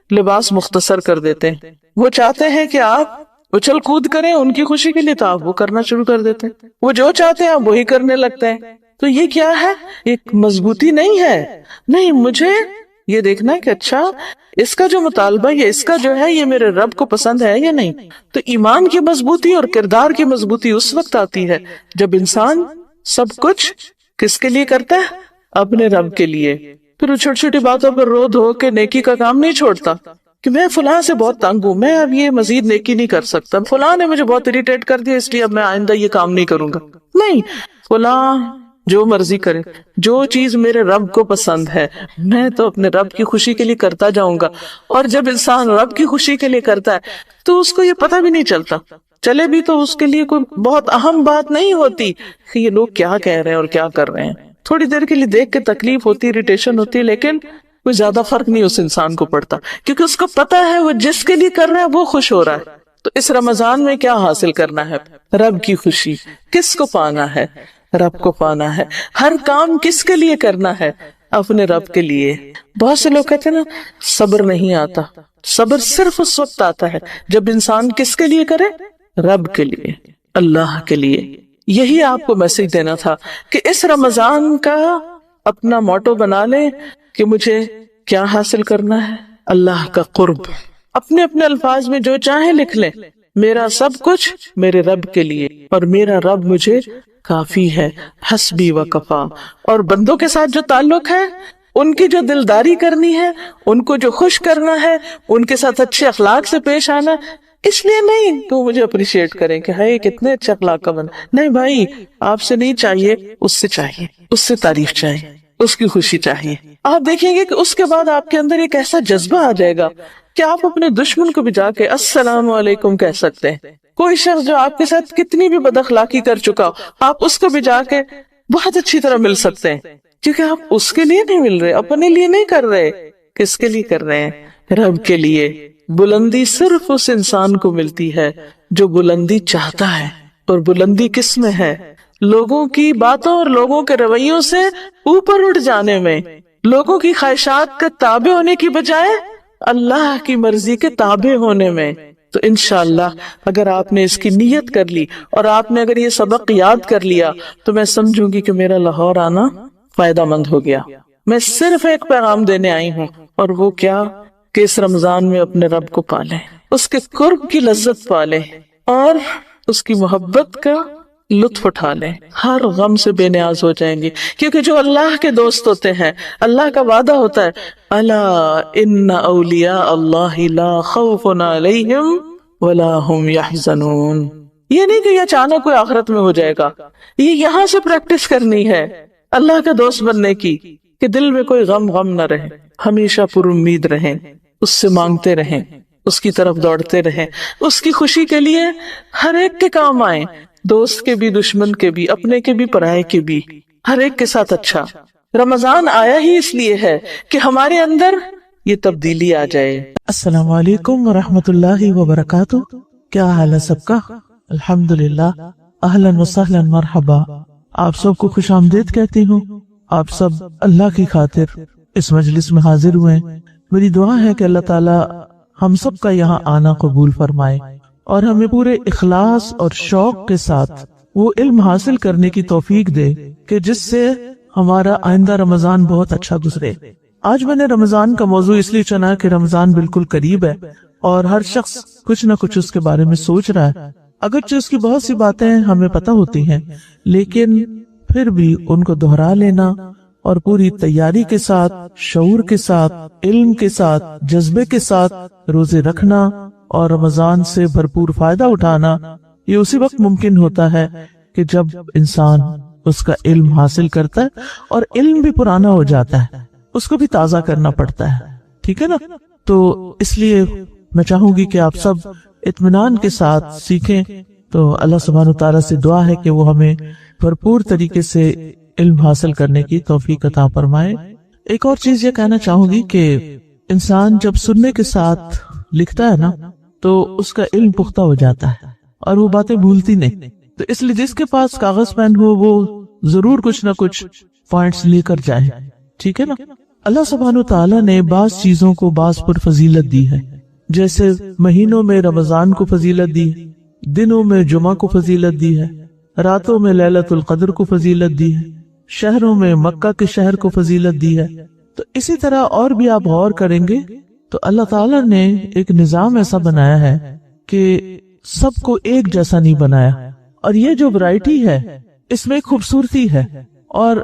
Speaker 1: لباس مختصر کر دیتے ہیں. وہ چاہتے ہیں کہ آپ اچھل کود کریں ان کی خوشی کے لیے تو آپ وہ کرنا شروع کر دیتے ہیں. وہ جو چاہتے ہیں آپ وہی کرنے لگتے ہیں. تو یہ کیا ہے؟ ایک مضبوطی نہیں ہے. نہیں، مجھے یہ دیکھنا ہے کہ اچھا اس کا جو مطالبہ یا اس کا جو ہے یہ میرے رب کو پسند ہے یا نہیں. تو ایمان کی مضبوطی اور کردار کی مضبوطی اس وقت آتی ہے جب انسان سب کچھ کس کے لیے کرتا ہے؟ اپنے رب کے لیے. پھر وہ چھوٹی چھوٹی باتوں پر رو دھو کے نیکی کا کام نہیں چھوڑتا کہ میں فلاں سے بہت تنگ ہوں، میں اب یہ مزید نیکی نہیں کر سکتا، فلاں نے مجھے بہت اریٹیٹ کر دیا اس لیے اب میں آئندہ یہ کام نہیں کروں گا. نہیں، فلاں جو مرضی کرے، جو چیز میرے رب کو پسند ہے میں تو اپنے رب کی خوشی کے لیے کرتا جاؤں گا. اور جب انسان رب کی خوشی کے لیے کرتا ہے تو اس کو یہ پتہ بھی نہیں چلتا، چلے بھی تو اس کے لیے کوئی بہت اہم بات نہیں ہوتی کہ یہ لوگ کیا کہہ رہے ہیں اور کیا کر رہے ہیں. تھوڑی دیر کے لیے دیکھ کے تکلیف ہوتی، اریٹیشن ہوتی، لیکن کوئی زیادہ فرق نہیں اس انسان کو پڑتا کیونکہ اس کو پتا ہے وہ جس کے لیے کر رہا ہے وہ خوش ہو رہا ہے. تو اس رمضان میں کیا حاصل کرنا ہے؟ رب کی خوشی. کس کو پانا ہے؟ رب کو پانا ہے. ہر کام کس کے لیے کرنا ہے؟ اپنے رب کے لیے. بہت سے لوگ کہتے ہیں نا صبر نہیں آتا. صبر صرف اس وقت آتا ہے جب انسان کس کے لیے کرے؟ رب کے لیے، اللہ کے لیے. یہی آپ کو میسج دینا تھا کہ اس رمضان کا اپنا موٹو بنا لیں کہ مجھے کیا حاصل کرنا ہے؟ اللہ کا قرب. اپنے اپنے الفاظ میں جو چاہیں لکھ لیں، میرا سب کچھ میرے رب کے لیے اور میرا رب مجھے کافی ہے، حسبی و کفا. اور بندوں کے ساتھ جو تعلق ہے، ان کی جو دلداری کرنی ہے، ان کو جو خوش کرنا ہے، ان کے ساتھ اچھے اخلاق سے پیش آنا، اس لیے نہیں کہ وہ مجھے اپریشیٹ کریں کہ ہائے کتنے اچھے اخلاق کا بنا. نہیں بھائی، آپ سے نہیں چاہیے، اس سے چاہیے، اس سے تعریف چاہیے، اس کی خوشی چاہیے. آپ دیکھیں گے کہ اس کے بعد آپ کے اندر ایک ایسا جذبہ آ جائے گا کہ آپ اپنے دشمن کو بھی جا کے السلام علیکم کہہ سکتے ہیں. کوئی شخص جو آپ کے ساتھ کتنی بھی بد اخلاقی کر چکا ہو، آپ اس کو بھی جا کے بہت اچھی طرح مل سکتے ہیں کیونکہ آپ اس کے لیے نہیں مل رہے، اپنے لیے نہیں کر رہے. کس کے لیے کر رہے ہیں؟ رب کے لیے. بلندی صرف اس انسان کو ملتی ہے جو بلندی چاہتا ہے. اور بلندی کس میں ہے؟ لوگوں کی باتوں اور لوگوں کے رویوں سے اوپر اٹھ جانے میں، لوگوں کی خواہشات کا تابع ہونے کی بجائے اللہ کی مرضی کے تابع ہونے میں. تو انشاءاللہ اگر آپ نے اس کی نیت کر لی اور آپ نے اگر یہ سبق یاد کر لیا تو میں سمجھوں گی کہ میرا لاہور آنا فائدہ مند ہو گیا. میں صرف ایک پیغام دینے آئی ہوں، اور وہ کیا کہ اس رمضان میں اپنے رب کو پالیں، اس کے قرب کی لذت پالیں اور اس کی محبت کا لطف اٹھا لیں. ہر غم سے بے نیاز ہو جائیں گے کیونکہ جو اللہ کے دوست ہوتے ہیں، اللہ کا وعدہ ہوتا ہے الا ان اولیاء اللہ لا خوف علیہم ولا هم يحزنون. یہ نہیں کہ یہ اچانک کوئی آخرت میں ہو جائے گا، یہ یہاں سے پریکٹس کرنی ہے اللہ کا دوست بننے کی کہ دل میں کوئی غم نہ رہے، ہمیشہ پر امید رہیں، اس سے مانگتے رہیں، اس کی طرف دوڑتے رہیں، اس کی خوشی کے لیے ہر ایک کے کام آئیں، دوست کے بھی، دشمن کے بھی، اپنے کے بھی، پرائے کے بھی، ہر ایک کے ساتھ اچھا. رمضان آیا ہی اس لیے ہے کہ ہمارے اندر یہ تبدیلی آ جائے. السلام علیکم ورحمۃ اللہ وبرکاتہ. کیا حال ہے سب کا؟ الحمدللہ. اہلا وسہلا مرحبا. آپ سب کو خوش آمدید کہتی ہوں. آپ سب اللہ کی خاطر اس مجلس میں حاضر ہوئے. میری دعا ہے کہ اللہ تعالی ہم سب کا یہاں آنا قبول فرمائے اور ہمیں پورے اخلاص اور شوق کے ساتھ وہ علم حاصل کرنے کی توفیق دے کہ جس سے ہمارا آئندہ رمضان بہت اچھا گزرے۔ آج میں نے رمضان کا موضوع اس لیے چنا کہ رمضان بالکل قریب ہے اور ہر شخص کچھ نہ کچھ اس کے بارے میں سوچ رہا ہے۔ اگرچہ اس کی بہت سی باتیں ہمیں پتہ ہوتی ہیں، لیکن پھر بھی ان کو دہرا لینا اور پوری تیاری کے ساتھ، شعور کے ساتھ، علم کے ساتھ، جذبے کے ساتھ روزے رکھنا اور رمضان سے بھرپور فائدہ اٹھانا، یہ اسی وقت ممکن ہوتا ہے کہ جب انسان اس کا علم حاصل کرتا ہے، اور علم بھی پرانا ہو جاتا ہے، اس کو بھی تازہ کرنا پڑتا ہے، ٹھیک ہے نا؟ تو اس لیے میں چاہوں گی کہ آپ سب اطمینان کے ساتھ سیکھیں۔ تو اللہ سبحانہ وتعالیٰ سے دعا ہے کہ وہ ہمیں بھرپور طریقے سے علم حاصل کرنے کی توفیق عطا فرمائے۔ ایک اور چیز یہ کہنا چاہوں گی کہ انسان جب سننے کے ساتھ لکھتا ہے نا تو اس کا علم پختہ ہو جاتا ہے اور وہ باتیں بھولتی نہیں۔ تو اس لیے جس کے پاس کاغذ پین ہو وہ ضرور کچھ نہ کچھ پوائنٹس لے کر جائے، ٹھیک ہے نا؟ اللہ سبحانہ وتعالیٰ نے بعض چیزوں کو بعض پر فضیلت دی ہے، جیسے مہینوں میں رمضان کو فضیلت دی، دنوں میں جمعہ کو فضیلت دی ہے، راتوں میں لیلۃ القدر کو فضیلت دی ہے، شہروں میں مکہ کے شہر کو فضیلت دی ہے۔ تو اسی طرح اور بھی آپ غور کریں گے تو اللہ تعالیٰ نے ایک نظام ایسا بنایا ہے کہ سب کو ایک جیسا نہیں بنایا، اور یہ جو ورائٹی ہے اس میں ایک خوبصورتی ہے۔ اور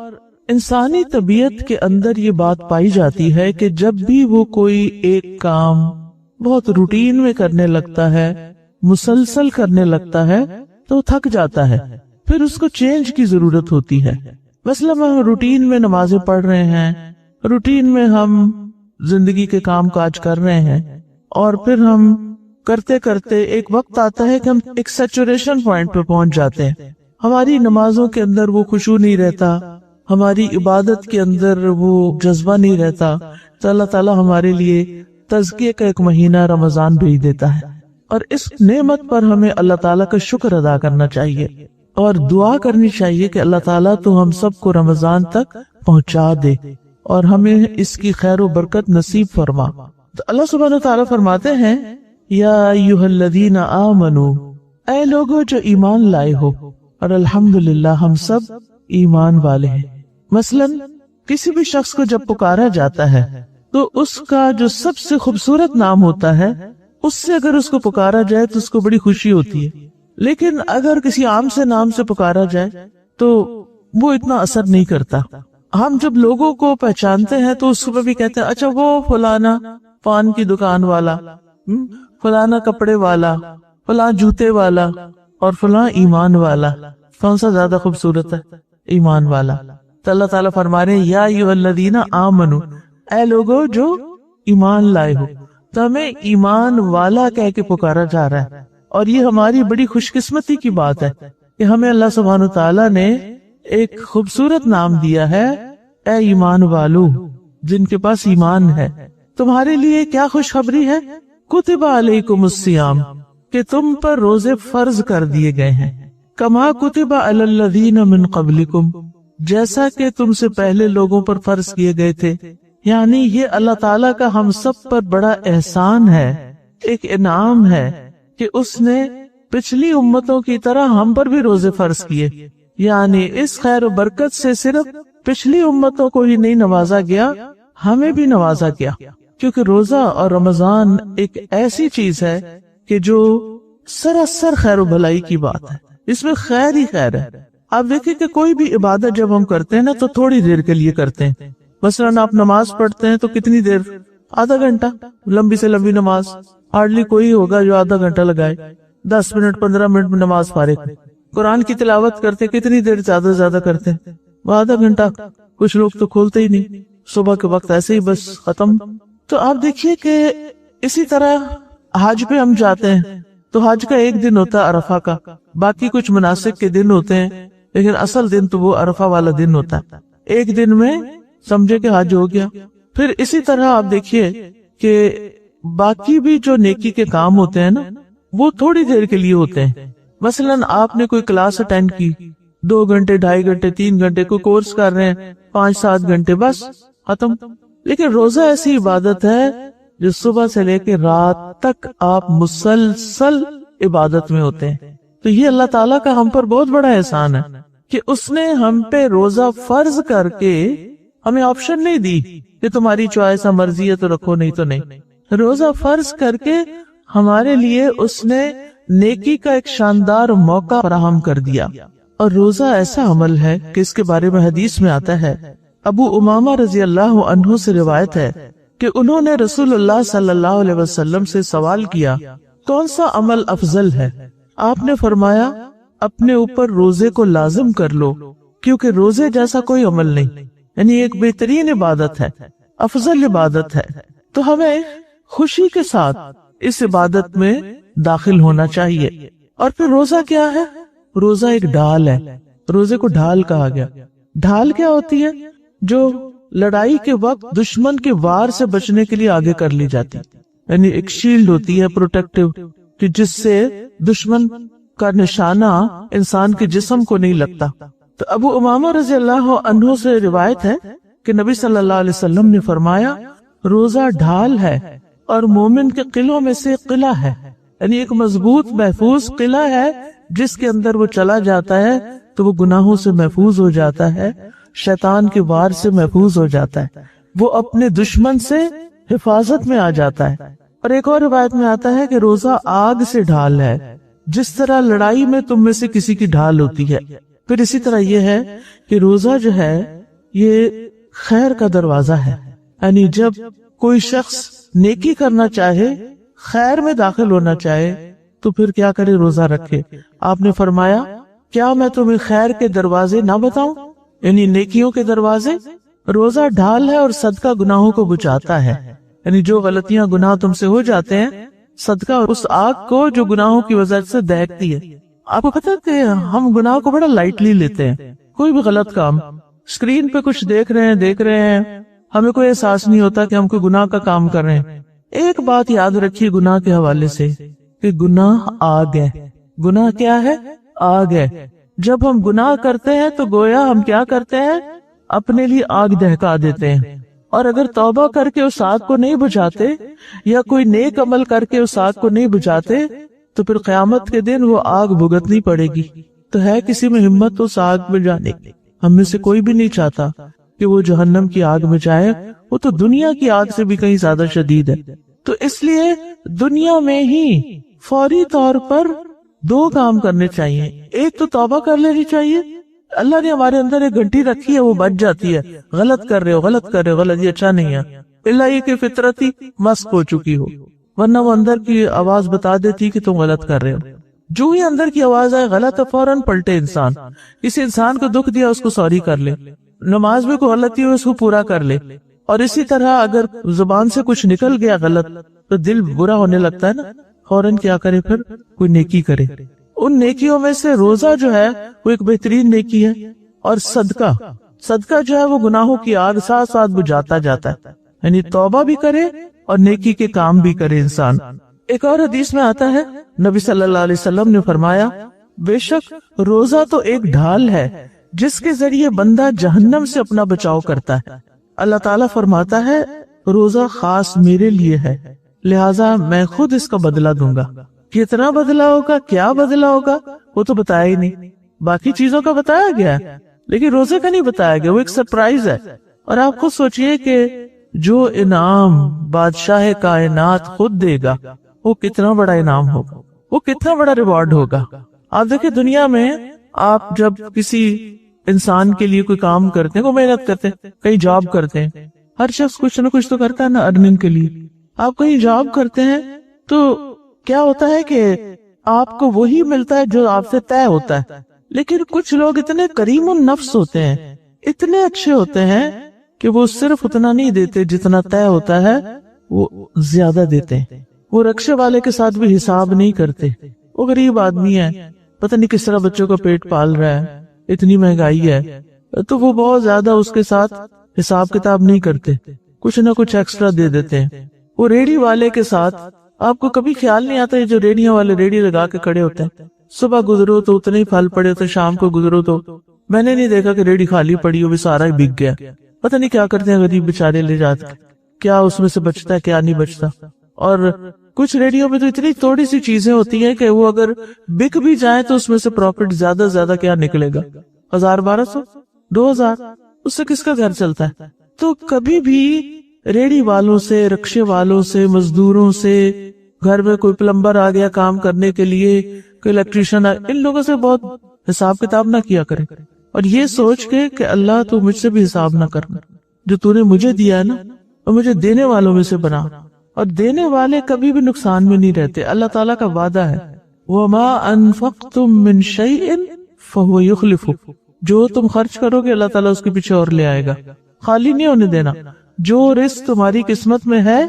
Speaker 1: انسانی طبیعت کے اندر یہ بات پائی جاتی ہے کہ جب بھی وہ کوئی ایک کام بہت روٹین میں کرنے لگتا ہے، مسلسل کرنے لگتا ہے، تو تھک جاتا ہے، پھر اس کو چینج کی ضرورت ہوتی ہے۔ مثلا ہم روٹین میں نمازیں پڑھ رہے ہیں، روٹین میں ہم زندگی کے کام کاج کر رہے ہیں، اور پھر ہم کرتے کرتے ایک وقت آتا ہے کہ ہم ایک سیچوریشن پوائنٹ پہ پہنچ جاتے ہیں، ہماری نمازوں کے اندر وہ خشوع نہیں رہتا، ہماری عبادت کے اندر وہ جذبہ نہیں رہتا، تو اللہ تعالیٰ ہمارے لیے تزکیے کا ایک مہینہ رمضان بھیج دیتا ہے، اور اس نعمت پر ہمیں اللہ تعالیٰ کا شکر ادا کرنا چاہیے اور دعا کرنی چاہیے کہ اللہ تعالیٰ تو ہم سب کو رمضان تک پہنچا دے اور ہمیں اس کی خیر و برکت نصیب فرما۔ تو اللہ سبحانہ وتعالیٰ فرماتے ہیں، یا ایھا الذین آمنو، اے لوگو جو ایمان لائے ہو، اور الحمدللہ ہم سب ایمان والے ہیں۔ مثلا کسی بھی شخص کو جب پکارا جاتا ہے تو اس کا جو سب سے خوبصورت نام ہوتا ہے، اس سے اگر اس کو پکارا جائے تو اس کو بڑی خوشی ہوتی ہے، لیکن اگر کسی عام سے نام سے پکارا جائے تو وہ اتنا اثر نہیں کرتا۔ ہم جب لوگوں کو پہچانتے ہیں تو اس کو بھی کہتے ہیں، اچھا وہ فلانا پان کی دکان والا، فلانا کپڑے والا، فلاں جوتے والا، اور فلاں ایمان والا۔ کون سا زیادہ خوبصورت ہے؟ ایمان والا۔ تو اللہ تعالیٰ فرما رہے ہیں، یا ایھا الذین آمنو، اے لوگو جو ایمان لائے ہو۔ تو ہمیں ایمان والا کہہ کے پکارا جا رہا ہے، اور یہ ہماری بڑی خوش قسمتی کی بات ہے کہ ہمیں اللہ سبحانہ تعالیٰ نے ایک خوبصورت نام دیا ہے، اے ایمان والو، جن کے پاس ایمان ہے۔ تمہارے لیے کیا خوشخبری ہے؟ کتب علیکم الصیام، کہ تم پر روزے فرض کر دیے گئے ہیں، کما کتب علی الذین من قبلکم، جیسا کہ تم سے پہلے لوگوں پر فرض کیے گئے تھے۔ یعنی یہ اللہ تعالیٰ کا ہم سب پر بڑا احسان ہے، ایک انعام ہے کہ اس نے پچھلی امتوں کی طرح ہم پر بھی روزے فرض کیے۔ یعنی اس خیر و برکت سے صرف پچھلی امتوں کو ہی نہیں نوازا گیا، ہمیں بھی نوازا گیا، کیونکہ روزہ اور رمضان ایک ایسی چیز ہے کہ جو سراسر خیر و بھلائی کی بات ہے، اس میں خیر ہی خیر ہے۔ آپ دیکھیں کہ کوئی بھی عبادت جب ہم کرتے ہیں نا تو تھوڑی دیر کے لیے کرتے ہیں۔ مثلاً آپ نماز پڑھتے ہیں تو کتنی دیر؟ آدھا گھنٹہ، لمبی سے لمبی نماز ہارڈلی کوئی ہوگا جو آدھا گھنٹہ لگائے، 10 منٹ 15 منٹ میں نماز فارغ۔ قرآن کی تلاوت کرتے کتنی دیر زیادہ سے زیادہ کرتے ہیں؟ وہ آدھا گھنٹہ، کچھ لوگ تو کھولتے ہی نہیں، صبح کے وقت ایسے ہی بس ختم۔ تو آپ دیکھیے کہ اسی طرح حج پہ ہم جاتے ہیں تو حج کا ایک دن ہوتا ہے عرفہ کا، باقی کچھ مناسک کے دن ہوتے ہیں، لیکن اصل دن تو وہ عرفہ والا دن ہوتا ہے۔ ایک دن میں سمجھے کہ حج ہو گیا۔ پھر اسی طرح آپ دیکھیے کہ باقی بھی جو نیکی کے کام ہوتے ہیں نا وہ تھوڑی دیر کے لیے ہوتے ہیں۔ مثلاً آپ نے کوئی کلاس اٹینڈ کی، 2 گھنٹے 2.5 گھنٹے 3 گھنٹے کوئی کورس کر رہے ہیں، 5-7 گھنٹے بس ختم۔ لیکن روزہ ایسی عبادت ہے جو صبح سے لے کے رات تک آپ مسلسل عبادت میں ہوتے ہیں۔ تو یہ اللہ تعالیٰ کا ہم پر بہت بڑا احسان ہے کہ اس نے ہم پہ روزہ فرض کر کے ہمیں آپشن نہیں دی کہ تمہاری چوائس ہے، مرضی ہے تو رکھو نہیں تو نہیں۔ روزہ فرض کر کے ہمارے لیے اس نے نیکی کا ایک شاندار موقع فراہم کر دیا۔ اور روزہ ایسا عمل ہے کہ اس کے بارے میں حدیث میں آتا ہے، ابو امامہ رضی اللہ عنہ سے روایت ہے کہ انہوں نے رسول اللہ صلی اللہ علیہ وسلم سے سوال کیا، کون سا عمل افضل ہے؟ آپ نے فرمایا، اپنے اوپر روزے کو لازم کر لو، کیونکہ روزے جیسا کوئی عمل نہیں، یعنی ایک بہترین عبادت ہے، افضل عبادت ہے، تو ہمیں خوشی کے ساتھ اس عبادت میں داخل ہونا چاہیے۔ اور پھر روزہ کیا ہے؟ روزہ ایک ڈھال ہے، روزے کو ڈھال کہا گیا۔ ڈھال کیا ہوتی ہے؟ جو لڑائی کے وقت دشمن کے وار سے بچنے کے لیے آگے کر لی جاتی، یعنی ایک شیلڈ ہوتی ہے پروٹیکٹیو، کہ جس سے دشمن کا نشانہ انسان کے جسم کو نہیں لگتا۔ تو ابو امامہ رضی اللہ عنہ سے روایت ہے کہ نبی صلی اللہ علیہ وسلم نے فرمایا، روزہ ڈھال ہے اور مومن کے قلعوں میں سے قلعہ ہے، یعنی ایک مضبوط محفوظ قلعہ ہے جس کے اندر وہ چلا جاتا ہے تو وہ گناہوں سے محفوظ ہو جاتا ہے، شیطان کے وار سے محفوظ ہو جاتا ہے، وہ اپنے دشمن سے حفاظت میں آ جاتا ہے۔ اور ایک اور روایت میں آتا ہے کہ روزہ آگ سے ڈھال ہے، جس طرح لڑائی میں تم میں سے کسی کی ڈھال ہوتی ہے۔ پھر اسی طرح یہ ہے کہ روزہ جو ہے یہ خیر کا دروازہ ہے، یعنی جب کوئی شخص نیکی کرنا چاہے، خیر میں داخل ہونا چاہے تو پھر کیا کرے؟ روزہ رکھے۔ آپ نے فرمایا، کیا میں تمہیں خیر کے دروازے نہ بتاؤں، یعنی نیکیوں کے دروازے؟ روزہ ڈھال ہے اور صدقہ گناہوں کو بچاتا ہے، یعنی جو غلطیاں گناہ تم سے ہو جاتے ہیں، صدقہ اس آگ کو جو گناہوں کی وجہ سے دہکتی ہے۔ آپ کو پتہ ہے کہ ہم گناہ کو بڑا لائٹلی لیتے ہیں، کوئی بھی غلط کام اسکرین پہ کچھ دیکھ رہے ہیں، ہمیں کوئی احساس نہیں ہوتا کہ ہم کوئی گناہ کا کام کر رہے ہیں۔ ایک بات یاد رکھیے گناہ کے حوالے سے کہ گناہ آگ ہے۔ گناہ کیا ہے؟ آگ ہے۔ جب ہم گناہ کرتے ہیں تو گویا ہم کیا کرتے ہیں؟ اپنے لیے آگ دہکا دیتے ہیں، اور اگر توبہ کر کے اس آگ کو نہیں بجھاتے یا کوئی نیک عمل کر کے اس آگ کو نہیں بجھاتے تو پھر قیامت کے دن وہ آگ بھگتنی پڑے گی۔ تو ہے کسی میں ہمت اس آگ میں جانے کی؟ ہم میں سے کوئی بھی نہیں چاہتا کہ وہ جہنم کی آگ میں جائے، وہ تو دنیا کی آگ سے بھی کہیں زیادہ شدید ہے۔ تو اس لیے دنیا میں ہی فوری طور پر دو کام کرنے چاہیے، ایک تو توبہ کر لینی چاہیے، اللہ نے ہمارے اندر ایک گھنٹی رکھی ہے، وہ بچ جاتی ہے، غلط کر رہے ہو، غلط، یہ اچھا نہیں ہے، اللہ یہ کہ فطرت ہی مسک ہو چکی ہو، ورنہ وہ اندر کی آواز بتا دیتی کہ تم غلط کر رہے ہو۔ جو ہی اندر کی آواز آئے غلط ہے، فوراً پلٹے انسان، کسی انسان کو دکھ دیا اس کو سوری کر لے، نماز میں کوئی غلطی ہو اس کو پورا کر لے، اور اسی طرح اگر زبان سے کچھ نکل گیا غلط تو دل برا ہونے لگتا ہے نا، فوراً کیا کرے؟ پھر کوئی نیکی کرے۔ ان نیکیوں میں سے روزہ جو ہے وہ ایک بہترین نیکی ہے، اور صدقہ جو ہے وہ گناہوں کی آگ ساتھ ساتھ بجھاتا جاتا ہے، یعنی توبہ بھی کرے اور نیکی کے کام بھی کرے انسان۔ ایک اور حدیث میں آتا ہے، نبی صلی اللہ علیہ وسلم نے فرمایا، بے شک روزہ تو ایک ڈھال ہے جس کے ذریعے بندہ جہنم سے اپنا بچاؤ کرتا ہے۔ اللہ تعالیٰ فرماتا ہے، روزہ خاص میرے لیے ہے، لہٰذا میں خود اس کا بدلہ دوں گا۔ کتنا بدلہ ہوگا، کیا بدلہ ہوگا، وہ تو بتایا ہی نہیں۔ باقی چیزوں کا بتایا گیا ہے لیکن روزے کا نہیں بتایا گیا، وہ ایک سرپرائز ہے۔ اور آپ خود سوچئے کہ جو انعام بادشاہ کائنات خود دے گا وہ کتنا بڑا انعام ہوگا، وہ کتنا بڑا ریوارڈ ہوگا۔ آپ دیکھیں دنیا میں آپ جب کسی انسان کے لیے کوئی کام کرتے ہیں، کوئی محنت کرتے ہیں، کہیں جاب کرتے ہیں، ہر شخص کچھ نہ کچھ تو کرتا ہے نا ارننگ کے لیے۔ آپ کہیں جاب کرتے ہیں تو کیا ہوتا ہے کہ آپ کو وہی ملتا ہے جو آپ سے طے ہوتا ہے، لیکن کچھ لوگ اتنے کریم النفس ہوتے ہیں، اتنے اچھے ہوتے ہیں کہ وہ صرف اتنا نہیں دیتے جتنا طے ہوتا ہے، وہ زیادہ دیتے ہیں۔ وہ رکشے والے کے ساتھ بھی حساب نہیں کرتے، وہ غریب آدمی ہے، پتہ نہیں کس طرح بچوں کا پیٹ پال رہا ہے، اتنی مہنگائی ہے، تو وہ بہت زیادہ اس کے ساتھ حساب کتاب نہیں کرتے، کچھ نہ کچھ ایکسٹرا دے دیتے ہیں۔ وہ ریڑھی والے کے ساتھ آپ کو کبھی خیال نہیں آتا، جو ریڑھیاں والے ریڑھی لگا کے کھڑے ہوتے ہیں، صبح گزرو تو اتنے ہی پھل پڑے ہوتے، شام کو گزرو تو میں نے نہیں دیکھا کہ ریڑھی خالی پڑی ہو، بھی سارا ہی بک گیا۔ پتہ نہیں کیا کرتے ہیں غریب بیچارے لے جاتے، کیا اس میں سے بچتا ہے کیا نہیں بچتا۔ اور کچھ ریڑھیوں میں تو اتنی تھوڑی سی چیزیں ہوتی ہیں کہ وہ اگر بک بھی جائیں تو اس میں سے پروفٹ زیادہ کیا نکلے گا، 1000 1200 2000، اس سے کس کا گھر چلتا ہے؟ تو کبھی بھی ریڑی والوں سے، رکشے والوں سے، مزدوروں سے، گھر میں کوئی پلمبر آ گیا کام کرنے کے لیے، کوئی الیکٹریشین ان لوگوں سے بہت حساب کتاب نہ کیا کرے، اور یہ سوچ کے کہ اللہ تو مجھ سے بھی حساب نہ کرنا، جو تو نے مجھے دیا ہے نا، اور مجھے دینے والوں میں سے بنا. اور دینے والے کبھی بھی نقصان میں نہیں رہتے، اللہ تعالیٰ کا وعدہ ہے وَمَا أَنفَقْتُم مِّن شَيْءٍ فَهُوَ يُخْلِفُهُ، جو تم خرچ کرو گے اللہ تعالیٰ اس کے پیچھے اور لے آئے گا. خالی نہیں ہونے دینا، جو رزق تمہاری قسمت میں ہے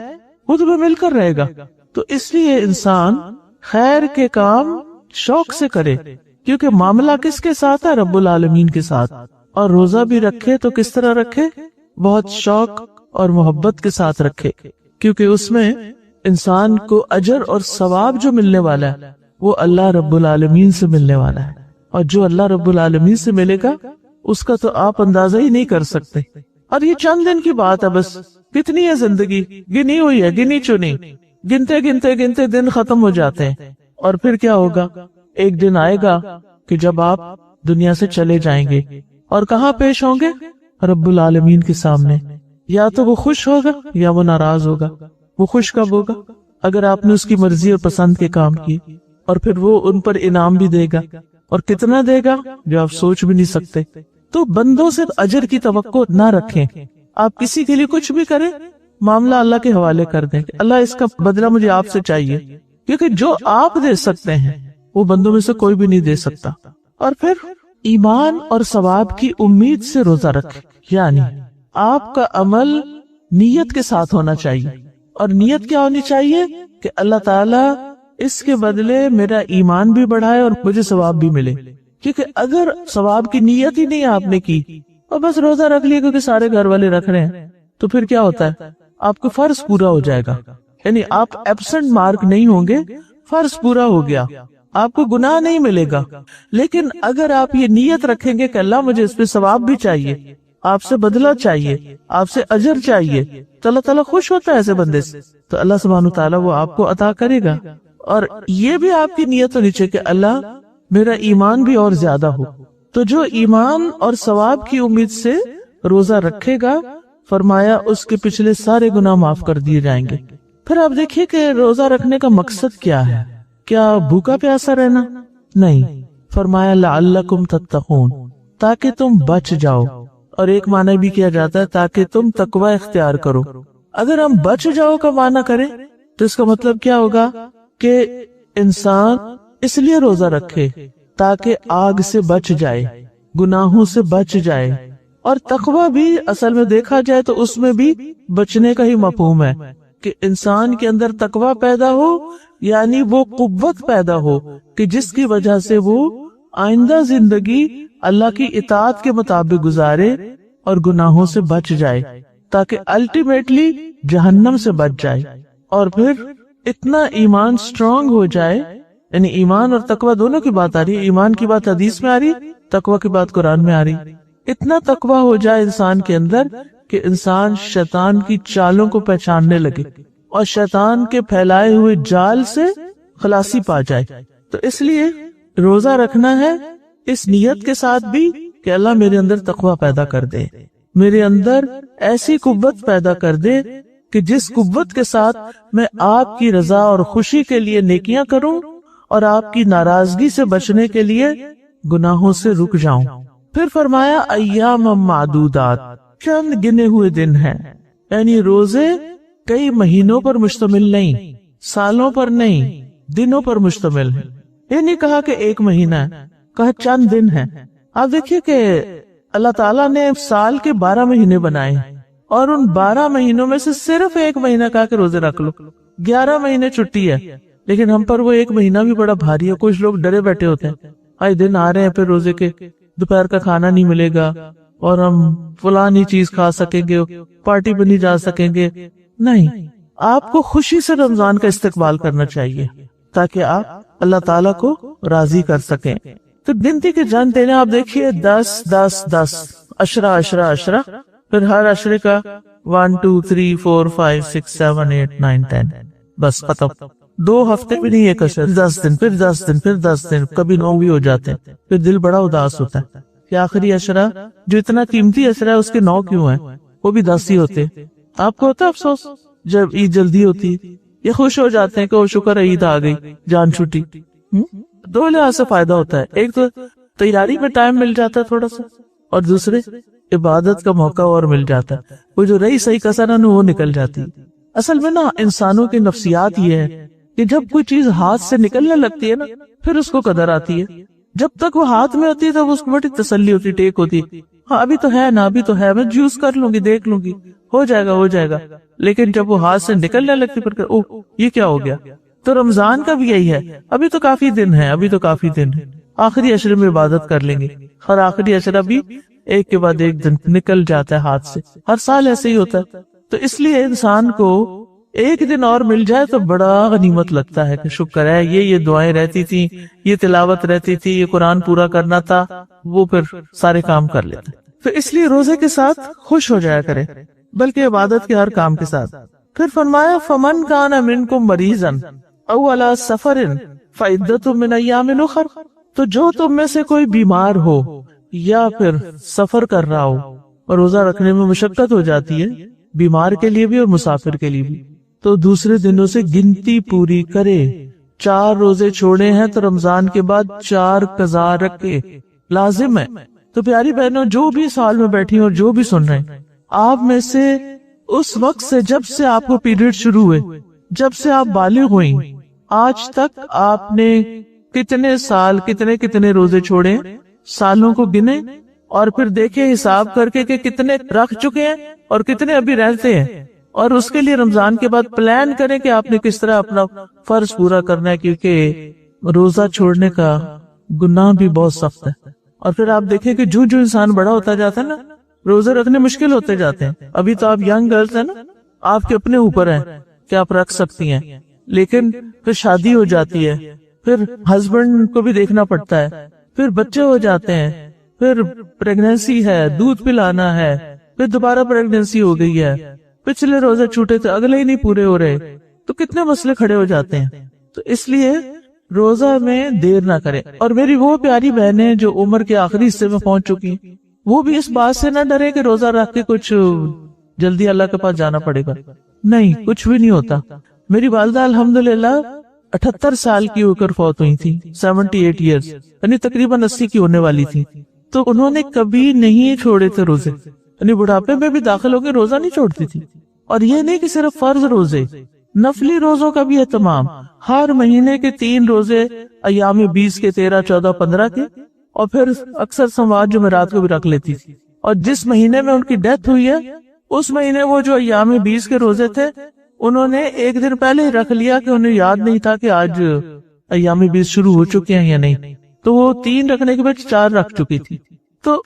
Speaker 1: وہ تمہیں مل کر رہے گا. تو اس لیے انسان خیر کے کام شوق سے کرے، کیونکہ معاملہ کس کے ساتھ ہے؟ رب العالمین کے ساتھ. اور روزہ بھی رکھے تو کس طرح رکھے؟ بہت شوق اور محبت کے ساتھ رکھے، کیونکہ اس میں انسان کو اجر اور ثواب جو ملنے والا ہے وہ اللہ رب العالمین سے ملنے والا ہے، اور جو اللہ رب العالمین سے ملے گا اس کا تو آپ اندازہ ہی نہیں کر سکتے. اور یہ چند دن کی بات ہے، بس کتنی ہے زندگی، گنی ہوئی ہے، گنی چنی، گنتے گنتے گنتے دن ختم ہو جاتے ہیں. اور پھر کیا ہوگا؟ ایک دن آئے گا کہ جب آپ دنیا سے چلے جائیں گے، اور کہاں پیش ہوں گے؟ رب العالمین کے سامنے. یا تو وہ خوش ہوگا یا وہ ناراض ہوگا. وہ خوش کب ہوگا؟ اگر آپ نے اس کی مرضی اور پسند کے کام کیے، اور پھر وہ ان پر انعام بھی دے گا، اور کتنا دے گا جو آپ سوچ بھی نہیں سکتے. تو بندوں سے اجر کی توقع نہ رکھیں. آپ کسی کے لیے کچھ بھی کریں، معاملہ اللہ کے حوالے کر دیں کہ اللہ اس کا بدلہ مجھے آپ سے چاہیے، کیونکہ جو آپ دے سکتے ہیں وہ بندوں میں سے کوئی بھی نہیں دے سکتا. اور پھر ایمان اور ثواب کی امید سے روزہ رکھیں، یعنی آپ کا عمل نیت کے ساتھ ہونا چاہیے. اور نیت کیا ہونی چاہیے؟ کہ اللہ تعالیٰ اس کے بدلے میرا ایمان بھی بڑھائے اور مجھے ثواب بھی ملے. کیونکہ اگر ثواب کی نیت ہی نہیں آپ نے کی اور بس روزہ رکھ لیا کیونکہ سارے گھر والے رکھ رہے ہیں، تو پھر کیا ہوتا ہے؟ آپ کا فرض پورا ہو جائے گا، یعنی آپ ایبسنٹ مارک نہیں ہوں گے، فرض پورا ہو گیا، آپ کو گناہ نہیں ملے گا. لیکن اگر آپ یہ نیت رکھیں گے کہ اللہ مجھے اس پہ ثواب بھی چاہیے، آپ سے بدلہ چاہیے، آپ سے اجر چاہیے، تو اللہ تعالیٰ خوش ہوتا ہے ایسے بندے سے، تو اللہ سبحانہ تعالیٰ وہ آپ کو عطا کرے گا. اور یہ بھی آپ کی نیت ہونی چاہیے کہ اللہ میرا ایمان بھی اور زیادہ ہو. تو جو ایمان اور ثواب کی امید سے روزہ رکھے گا، فرمایا اس کے پچھلے سارے گناہ معاف کر دیے جائیں گے. پھر آپ دیکھیے کہ روزہ رکھنے کا مقصد کیا ہے؟ کیا بھوکا پیاسا رہنا؟ نہیں. فرمایا لعلکم تتقون، تاکہ تم بچ جاؤ. اور ایک معنی بھی کیا جاتا ہے تاکہ تم تقوی اختیار کرو. اگر ہم بچ جاؤ کا معنی کریں تو اس کا مطلب کیا ہوگا؟ کہ انسان اس لیے روزہ رکھے تاکہ آگ سے بچ جائے، گناہوں سے بچ جائے. اور تقوی بھی اصل میں دیکھا جائے تو اس میں بھی بچنے کا ہی مفہوم ہے کہ انسان کے اندر تقوی پیدا ہو، یعنی وہ قوت پیدا ہو کہ جس کی وجہ سے وہ آئندہ زندگی اللہ کی اطاعت کے مطابق گزارے اور گناہوں سے بچ جائے، تاکہ الٹیمیٹلی جہنم سے بچ جائے. اور پھر اتنا ایمان سٹرونگ ہو جائے، یعنی ایمان اور تقوی دونوں کی بات آ رہی ہے، ایمان کی بات حدیث میں آ رہی، تقوی کی بات قرآن میں آ رہی. اتنا تقوی ہو جائے انسان کے اندر کہ انسان شیطان کی چالوں کو پہچاننے لگے اور شیطان کے پھیلائے ہوئے جال سے خلاصی پا جائے. تو اس لیے روزہ رکھنا ہے اس نیت کے ساتھ بھی کہ اللہ میرے اندر تقوی پیدا کر دے، میرے اندر ایسی قوت پیدا کر دے کہ جس قوت کے ساتھ میں آپ کی رضا اور خوشی کے لیے نیکیاں کروں اور آپ کی ناراضگی سے بچنے کے لیے گناہوں سے رک جاؤں. پھر فرمایا ایام معدودات، چند گنے ہوئے دن ہیں. یعنی روزے کئی مہینوں پر مشتمل نہیں، سالوں پر نہیں، دنوں پر مشتمل ہے. یہ نہیں کہا کہ ایک مہینہ ہے، کہا چند دن ہیں. آپ دیکھیے کہ اللہ تعالیٰ نے سال کے 12 مہینے بنائے اور ان 12 مہینوں میں سے صرف ایک مہینہ کہا کہ روزے رکھ لو. 11 مہینے چھٹی ہے، لیکن ہم پر وہ ایک مہینہ بھی بڑا بھاری ہے. کچھ لوگ ڈرے بیٹھے ہوتے ہیں، آئے دن آ رہے ہیں پھر روزے کے، دوپہر کا کھانا نہیں ملے گا اور ہم فلانی چیز کھا سکیں گے، پارٹی پہ نہیں جا سکیں گے. نہیں، آپ کو خوشی سے رمضان کا استقبال کرنا چاہیے تاکہ آپ اللہ تعالیٰ کو راضی کر سکیں. تو گنتی کے جان دینے آپ دیکھیے 10 10 10 عشرہ عشرہ عشرہ، پھر ہر عشرے کا 1 2 3 4 5 6 7 8 9 10، بس ختم. 2 ہفتے بھی نہیں ایک عشرہ، 10 دن، پھر 10 دن، پھر 10 دن، کبھی 9 بھی ہو جاتے ہیں. پھر دل بڑا اداس ہوتا ہے کہ آخری عشرہ جو اتنا قیمتی عشرہ ہے اس کے 9 کیوں ہیں، وہ بھی 10 ہی ہوتے. آپ کو ہوتا ہے افسوس جب عید جلدی ہوتی ہے؟ یہ خوش ہو جاتے ہیں کہ وہ شکر ہے عید آ گئی، جان چھٹی. 2 لحاظ سے فائدہ ہوتا ہے، ایک تو تیاری میں ٹائم مل جاتا ہے تھوڑا سا، اور دوسرے عبادت کا موقع اور مل جاتا ہے. وہ جو رہی صحیح کسر ہے نا وہ نکل جاتی. اصل میں نا انسانوں کی نفسیات یہ ہے کہ جب کوئی چیز ہاتھ سے نکلنے لگتی ہے نا پھر اس کو قدر آتی ہے. جب تک وہ ہاتھ میں ہوتی ہے تب اس کو بڑی تسلی ہوتی، ٹیک ہوتی، ہاں ابھی تو ہے نا، ابھی تو ہے، میں یوز کر لوں گی، دیکھ لوں گی، ہو جائے گا ہو جائے گا. لیکن جب وہ ہاتھ سے نکلنے لگتی پھر اوہ یہ کیا ہو گیا. تو رمضان کا بھی یہی ہے، ابھی تو کافی دن ہے، ابھی تو کافی دن ہے، آخری عشرے میں عبادت کر لیں گے. اور آخری عشرہ بھی ایک کے بعد ایک دن نکل جاتا ہے ہاتھ سے، ہر سال ایسے ہی ہوتا ہے. تو اس لیے انسان کو ایک دن اور مل جائے تو بڑا غنیمت لگتا ہے کہ شکر ہے، یہ دعائیں رہتی تھی، یہ تلاوت رہتی تھی، یہ قرآن پورا کرنا تھا، وہ پھر سارے کام کر لیتے. تو اس لیے روزے کے ساتھ خوش ہو جایا کرے، بلکہ عبادت کے ہر کام کے ساتھ. پھر فرمایا فمن کان منکم مریضا او علی سفر فعدۃ من ایام اخر، تو جو تم میں سے کوئی بیمار ہو یا پھر سفر کر رہا ہو، اور روزہ رکھنے میں مشقت ہو جاتی ہے بیمار کے لیے بھی اور مسافر کے لیے بھی، تو دوسرے دنوں سے گنتی پوری کرے. 4 روزے چھوڑے ہیں تو رمضان کے بعد 4 قضا رکھے، لازم ہے. تو پیاری بہنوں جو بھی سال میں بیٹھی اور جو بھی سن رہے ہیں، آپ میں سے اس وقت سے جب سے آپ کو پیریڈ شروع ہوئے، جب سے آپ بالغ ہوئیں، آج تک آپ نے کتنے سال کتنے روزے چھوڑے، سالوں کو گنے اور پھر دیکھیں حساب کر کے کہ کتنے رکھ چکے ہیں اور کتنے ابھی رہتے ہیں، اور اس کے لیے رمضان کے بعد پلان کریں کہ آپ نے کس طرح اپنا فرض پورا کرنا ہے. کیونکہ روزہ چھوڑنے کا گناہ بھی بہت سخت ہے. اور پھر آپ دیکھیں کہ جو انسان بڑا ہوتا جاتا ہے نا، روزے رکھنے مشکل ہوتے جاتے ہیں. ابھی تو آپ ینگ گرلز ہیں نا، آپ کے اپنے اوپر ہیں کہ آپ رکھ سکتی ہیں، لیکن پھر شادی ہو جاتی ہے، پھر ہسبینڈ کو بھی دیکھنا پڑتا ہے، پھر بچے ہو جاتے ہیں، پھر پریگنینسی ہے، دودھ پلانا ہے، پھر دوبارہ پریگنینسی ہو گئی ہے، پچھلے روزے چھوٹے تھے اگلے ہی نہیں پورے ہو رہے، تو کتنے مسئلے کھڑے ہو جاتے ہیں. تو اس لیے روزہ میں دیر نہ کرے. اور میری وہ پیاری بہنیں جو عمر کے آخری حصے میں پہنچ چکی ہیں، وہ بھی اس بات سے نہ ڈرے کہ روزہ رکھ کے کچھ جلدی اللہ کے پاس جانا پڑے گا. نہیں، کچھ بھی نہیں ہوتا. میری والدہ الحمدللہ 78 سال کی ہو کر فوت ہوئی تھی، 78 ایئرز، یعنی تقریباً 80 کی ہونے والی تھی. تو انہوں نے کبھی نہیں چھوڑے تھے روزے، یعنی بڑھاپے میں بھی داخل ہو کے روزہ نہیں چھوڑتی تھی. اور یہ نہیں کہ صرف فرض روزے، نفلی روزوں کا بھی اہتمام. ہر مہینے کے 3 روزے، ایام 20 کے، 13، 14، 15 کے، اور پھر اکثر سماج جمعرات کو بھی رکھ لیتی تھی. اور جس مہینے میں ان کی ڈیتھ ہوئی ہے اس مہینے وہ جو ایام 20 کے روزے تھے انہوں نے ایک دن پہلے ہی رکھ لیا کہ انہیں یاد نہیں تھا کہ آج ایام 20 شروع ہو چکے ہیں یا نہیں، تو وہ 3 رکھنے کے بعد 4 رکھ چکی تھی. تو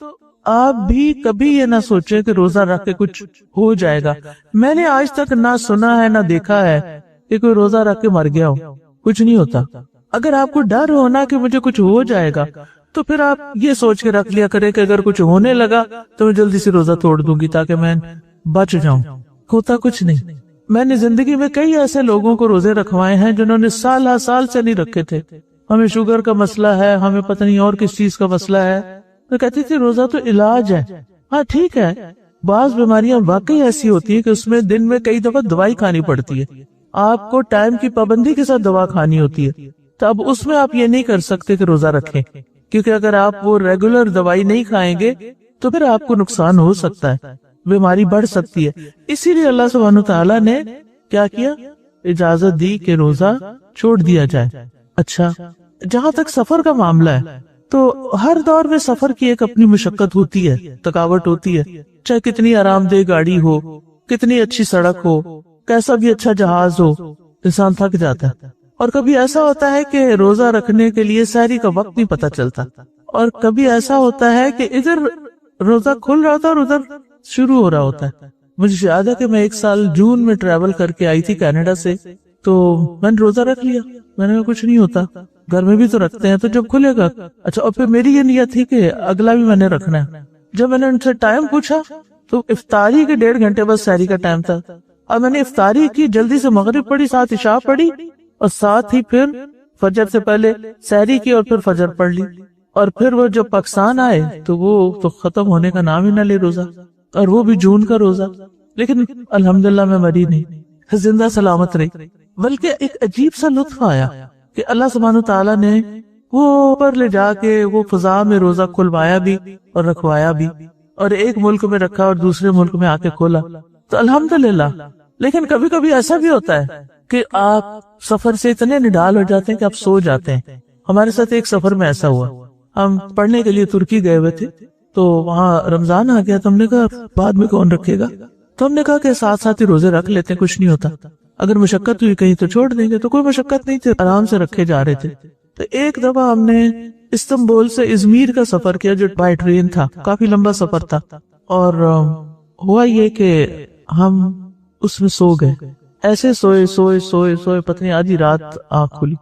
Speaker 1: آپ بھی کبھی یہ نہ سوچے کہ روزہ رکھ کے کچھ ہو جائے گا. میں نے آج تک نہ سنا ہے نہ دیکھا ہے کہ کوئی روزہ رکھ کے مر گیا ہو. کچھ نہیں ہوتا. اگر آپ کو ڈر ہونا کہ مجھے کچھ ہو جائے گا تو پھر آپ یہ سوچ کے رکھ لیا کرے کہ اگر کچھ ہونے لگا تو میں جلدی سے روزہ توڑ دوں گی تاکہ میں بچ جاؤں. ہوتا کچھ نہیں. میں نے زندگی میں کئی ایسے لوگوں کو روزے رکھوائے ہیں جنہوں نے سال سے نہیں رکھے تھے. ہمیں شوگر کا مسئلہ ہے، ہمیں پتہ نہیں اور کس چیز کا مسئلہ ہے، تو کہتی تھی روزہ تو علاج ہے. ہاں ٹھیک ہے، بعض بیماریاں واقعی ایسی ہوتی ہیں کہ اس میں دن میں کئی دفعہ دوائی کھانی پڑتی ہے، آپ کو ٹائم کی پابندی کے ساتھ دوا کھانی ہوتی ہے. تو اب اس میں آپ یہ نہیں کر سکتے کہ روزہ رکھیں، کیونکہ اگر آپ وہ ریگولر دوائی نہیں کھائیں گے تو پھر آپ کو نقصان ہو سکتا ہے، بیماری بڑھ سکتی ہے. اسی لیے اللہ سبحانہ تعالیٰ نے کیا کیا، اجازت دی کہ روزہ چھوڑ دیا جائے. اچھا، جہاں تک سفر کا معاملہ ہے تو ہر دور میں سفر کی ایک اپنی مشقت ہوتی ہے، تھکاوٹ ہوتی ہے. چاہے کتنی آرام دہ گاڑی ہو، کتنی اچھی سڑک ہو، کیسا بھی اچھا جہاز ہو، انسان تھک جاتا ہے. اور کبھی ایسا ہوتا ہے کہ روزہ رکھنے کے لیے سحری کا وقت نہیں پتہ چلتا، اور کبھی ایسا ہوتا ہے کہ ادھر روزہ کھل رہا ہوتا ہے اور ادھر شروع ہو رہا ہوتا ہے. مجھے یاد ہے کہ میں 1 سال جون میں ٹریول کر کے آئی تھی کینیڈا سے، تو میں نے روزہ رکھ لیا. میں نے کہا کچھ نہیں ہوتا، گھر میں بھی تو رکھتے ہیں، تو جب کھلے گا. اچھا، اور پھر میری یہ نیت تھی کہ اگلا بھی میں نے رکھنا ہے. جب میں نے ان سے ٹائم پوچھا تو افطاری کے 1.5 گھنٹے بس سحری کا ٹائم تھا، اور میں نے افطاری کی، جلدی سے مغرب پڑھی، ساتھ عشاء پڑھی، اور ساتھ ہی پھر فجر سے پہلے سحری کی اور پھر فجر پڑھ لی. اور پھر وہ جب پاکستان آئے تو وہ تو ختم ہونے کا نام ہی نہ لے روزہ، اور وہ بھی جون کا روزہ، لیکن الحمدللہ میں مری نہیں، زندہ سلامت رہی۔ بلکہ ایک عجیب سا لطف آیا کہ اللہ سبحانہ تعالیٰ نے وہ اوپر لے جا کے وہ فضا میں روزہ کھلوایا بھی اور رکھوایا بھی، اور ایک ملک میں رکھا اور دوسرے ملک میں آ کے کھولا، تو الحمدللہ۔ لیکن کبھی کبھی ایسا بھی ہوتا ہے کہ آپ سفر سے اتنے نڈال ہو جاتے ہیں کہ آپ سو جاتے ہیں۔ ہمارے ساتھ ایک سفر میں ایسا ہوا، ہم پڑھنے کے لیے ترکی گئے ہوئے تھے، تو وہاں رمضان آ گیا، تو ہم نے کہا بعد میں کون رکھے گا، تو ہم نے کہا کہ ساتھ ساتھ ہی روزے رکھ لیتے ہیں، کچھ نہیں ہوتا، اگر مشقت ہوئی کہیں تو چھوڑ دیں گے، تو کوئی مشقت نہیں تھی، آرام سے رکھے جا رہے تھے۔ تو ایک دفعہ ہم نے استنبول سے ازمیر کا سفر کیا جو بائی ٹرین تھا، کافی لمبا سفر تھا، اور ہوا یہ کہ ہم اس میں سو گئے، ایسے سوئے سوئے سوئے سوئے پتہ نہیں آدھی رات آنکھ کھلی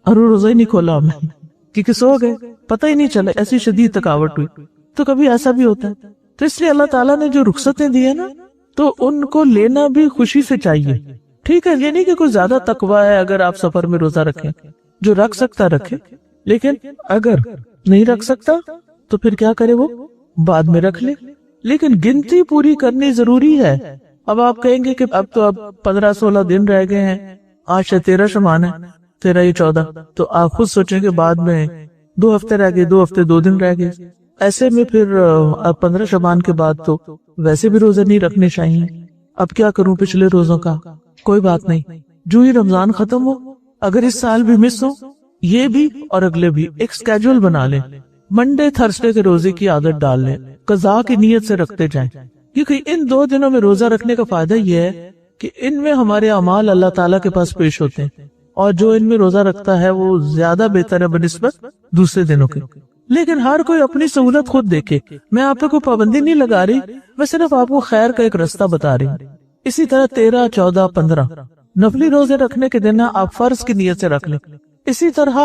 Speaker 1: اور وہ روزہ ہی نہیں کھولا ہم نے، کیونکہ سو گئے، پتہ ہی نہیں چلا، ایسی شدید تھکاوٹ ہوئی۔ تو کبھی ایسا بھی ہوتا ہے، تو اس لیے اللہ تعالیٰ نے جو رخصتیں دی ہیں نا، تو ان کو لینا بھی خوشی سے چاہیے، ٹھیک ہے؟ یہ نہیں کہ کوئی زیادہ تقویٰ ہے اگر آپ سفر میں روزہ رکھیں، جو رکھ سکتا رکھے، لیکن اگر نہیں رکھ سکتا تو پھر کیا کرے، وہ بعد میں رکھ لے، لیکن گنتی پوری کرنی ضروری ہے۔ اب آپ کہیں گے کہ اب 15-16 دن رہ گئے ہیں، آج سے 13 شعبان ہے، 13 یا 14، تو آپ خود سوچیں کہ بعد میں 2 ہفتے رہ گئے، 2 ہفتے 2 دن رہ گئے، ایسے میں پھر اب 15 شعبان کے بعد تو ویسے بھی روزے نہیں رکھنے چاہیے۔ اب کیا کروں پچھلے روزوں کا؟ کوئی بات نہیں، جو ہی رمضان ختم ہو، اگر اس سال بھی مس ہو، یہ بھی اور اگلے بھی، ایک سکیجول بنا لیں، منڈے تھرسڈے کے روزے کی عادت ڈال لیں، قضا کی نیت سے رکھتے جائیں، کیونکہ ان 2 دنوں میں روزہ رکھنے کا فائدہ یہ ہے کہ ان میں ہمارے اعمال اللہ تعالیٰ کے پاس پیش ہوتے ہیں، اور جو ان میں روزہ رکھتا ہے وہ زیادہ بہتر ہے بنسبت دوسرے دنوں کے۔ لیکن ہر کوئی اپنی سہولت خود دیکھے، میں آپ پہ کوئی پابندی نہیں لگا رہی، میں صرف آپ کو خیر کا ایک رستہ بتا رہی ہوں۔ اسی طرح 13، 14، 15 نفلی روزے رکھنے کے دن آپ فرض کی نیت سے رکھ لیں۔ اسی طرح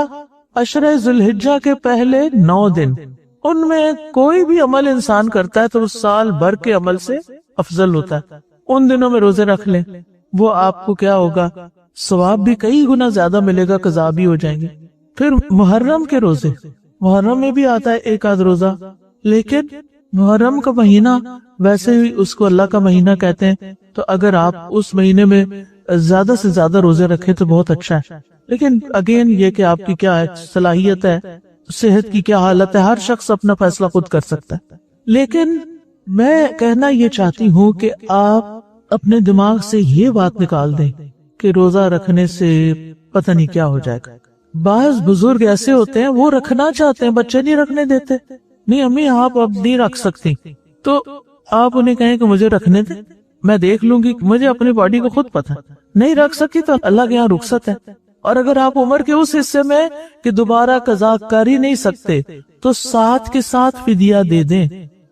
Speaker 1: عشرہ ذی الحجہ کے پہلے 9 دن، ان میں کوئی بھی عمل انسان کرتا ہے تو اس سال بھر کے عمل سے افضل ہوتا ہے، ان دنوں میں روزے رکھ لیں، وہ آپ کو کیا ہوگا، ثواب بھی کئی گنا زیادہ ملے گا، قضا بھی ہو جائیں گے۔ پھر محرم کے روزے، محرم میں بھی آتا ہے ایک آدھ روزہ، لیکن محرم کا مہینہ ویسے ہی اس کو اللہ کا مہینہ کہتے ہیں، تو اگر آپ اس مہینے میں زیادہ سے زیادہ روزے رکھیں تو بہت اچھا ہے، لیکن اگین یہ کہ آپ کی کیا صلاحیت ہے، صحت کی کیا حالت ہے، ہر شخص اپنا فیصلہ خود کر سکتا ہے۔ لیکن میں کہنا یہ چاہتی ہوں کہ آپ اپنے دماغ سے یہ بات نکال دیں کہ روزہ رکھنے سے پتہ نہیں کیا ہو جائے گا۔ بعض بزرگ ایسے ہوتے ہیں وہ رکھنا چاہتے ہیں، بچے نہیں رکھنے دیتے، نہیں امی آپ اب نہیں رکھ سکتی، تو آپ انہیں کہیں کہ مجھے رکھنے دیں، میں دیکھ لوں گی، مجھے اپنی باڈی کو خود پتہ، نہیں رکھ سکی تو اللہ کے یہاں رخصت ہے۔ اور اگر آپ عمر کے اس حصے میں کہ دوبارہ قضا کر ہی نہیں سکتے تو ساتھ کے ساتھ فدیہ دے دیں۔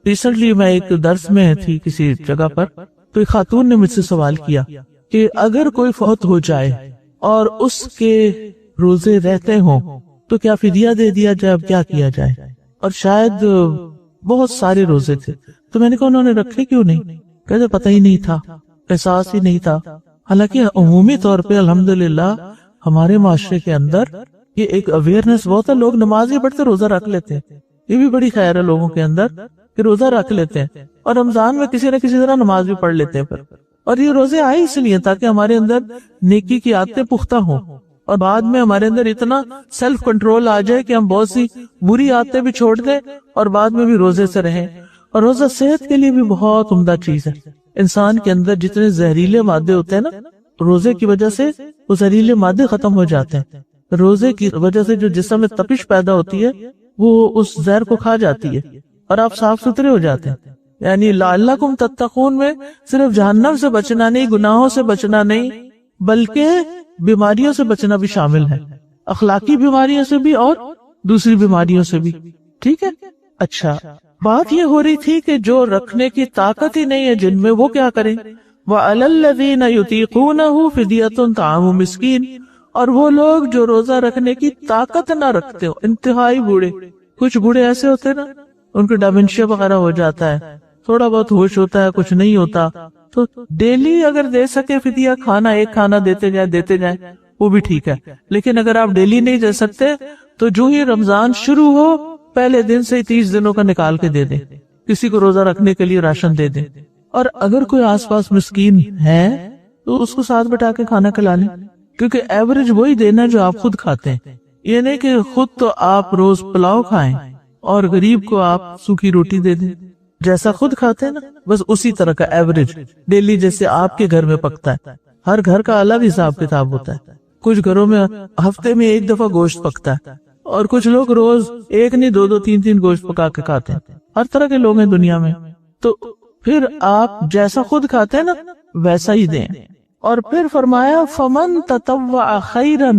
Speaker 1: ریسنٹلی میں ایک درس میں تھی کسی جگہ پر، تو ایک خاتون نے مجھ سے سوال کیا کہ اگر کوئی فوت ہو جائے اور اس کے روزے رہتے ہوں تو کیا فدیہ دے دیا جائے، اب کیا کیا جائے، اور شاید بہت سارے روزے تھے، تو میں نے کہا انہوں نے رکھے کیوں نہیں؟ کہتے پتہ ہی نہیں تھا، احساس ہی نہیں تھا۔ حالانکہ عمومی طور پہ الحمدللہ ہمارے معاشرے کے اندر یہ ایک اویئرنس بہت ہے، لوگ نماز ہی پڑھتے روزہ رکھ لیتے ہیں، یہ بھی بڑی خیر ہے لوگوں کے اندر کہ روزہ رکھ لیتے ہیں، اور رمضان میں کسی نہ کسی طرح نماز بھی پڑھ لیتے ہیں پھر۔ اور یہ روزے آئے اس لیے تاکہ ہمارے اندر نیکی کی عادتیں پختہ ہوں، اور بعد میں ہمارے اندر اتنا سیلف کنٹرول آ جائے کہ ہم بہت سی بری عادتیں بھی چھوڑ دیں اور بعد میں بھی روزے سے رہیں۔ اور روزہ صحت کے لیے بھی بہت عمدہ چیز ہے۔ انسان کے اندر جتنے زہریلے مادے ہوتے ہیں نا، روزے کی وجہ سے وہ زہریلے مادے ختم ہو جاتے ہیں۔ روزے کی وجہ سے جو جسم میں تپش پیدا ہوتی ہے وہ اس زہر کو کھا جاتی ہے اور آپ صاف ستھرے ہو جاتے ہیں۔ یعنی لعلکم تتقون میں صرف جہنم سے بچنا نہیں، گناہوں سے بچنا نہیں، بلکہ بیماریوں سے بچنا بھی شامل ہے، اخلاقی بیماریوں سے بھی اور دوسری بیماریوں سے بھی۔ ٹھیک ہے، اچھا بات یہ ہو رہی تھی کہ جو رکھنے کی طاقت ہی نہیں ہے جن میں، وہ کیا کریں؟ وَعَلَى الَّذِينَ يُطِيقُونَهُ فِدْيَةٌ طَعَامُ مِسْكِينٍ، اور وہ لوگ جو روزہ رکھنے کی طاقت نہ رکھتے ہو، انتہائی بوڑھے، کچھ بوڑھے ایسے ہوتے نا ان کو ڈیمنشیا وغیرہ ہو جاتا ہے، تھوڑا بہت ہوش ہوتا ہے، کچھ نہیں ہوتا، تو ڈیلی اگر دے سکے فدیہ، کھانا ایک کھانا دیتے جائیں وہ بھی ٹھیک ہے۔ لیکن اگر آپ ڈیلی نہیں دے سکتے تو جو ہی رمضان شروع ہو پہلے دن سے 30 دنوں کا نکال کے دے دیں، کسی کو روزہ رکھنے کے لیے راشن دے دیں، اور اگر کوئی آس پاس مسکین ہے تو اس کو ساتھ بٹا کے کھانا کھلا لیں، کیونکہ ایوریج وہی دینا جو آپ خود کھاتے ہیں. یہ نہیں کہ خود تو آپ روز پلاؤ کھائیں اور غریب کو آپ سوکھی روٹی دے دیں. جیسا خود کھاتے ہیں نا بس اسی طرح کا ایوریج ڈیلی جیسے آپ کے گھر میں پکتا ہے. ہر گھر کا الگ حساب کتاب ہوتا ہے. کچھ گھروں میں ہفتے میں 1 دفعہ گوشت پکتا ہے، اور کچھ لوگ روز 1 نہیں 2 3 گوشت پکا کے کھاتے ہیں. ہر طرح کے لوگ ہیں دنیا میں. تو پھر آپ جیسا خود کھاتے ہیں نا ویسا ہی دیں. اور پھر فرمایا فمن تطوع خیرا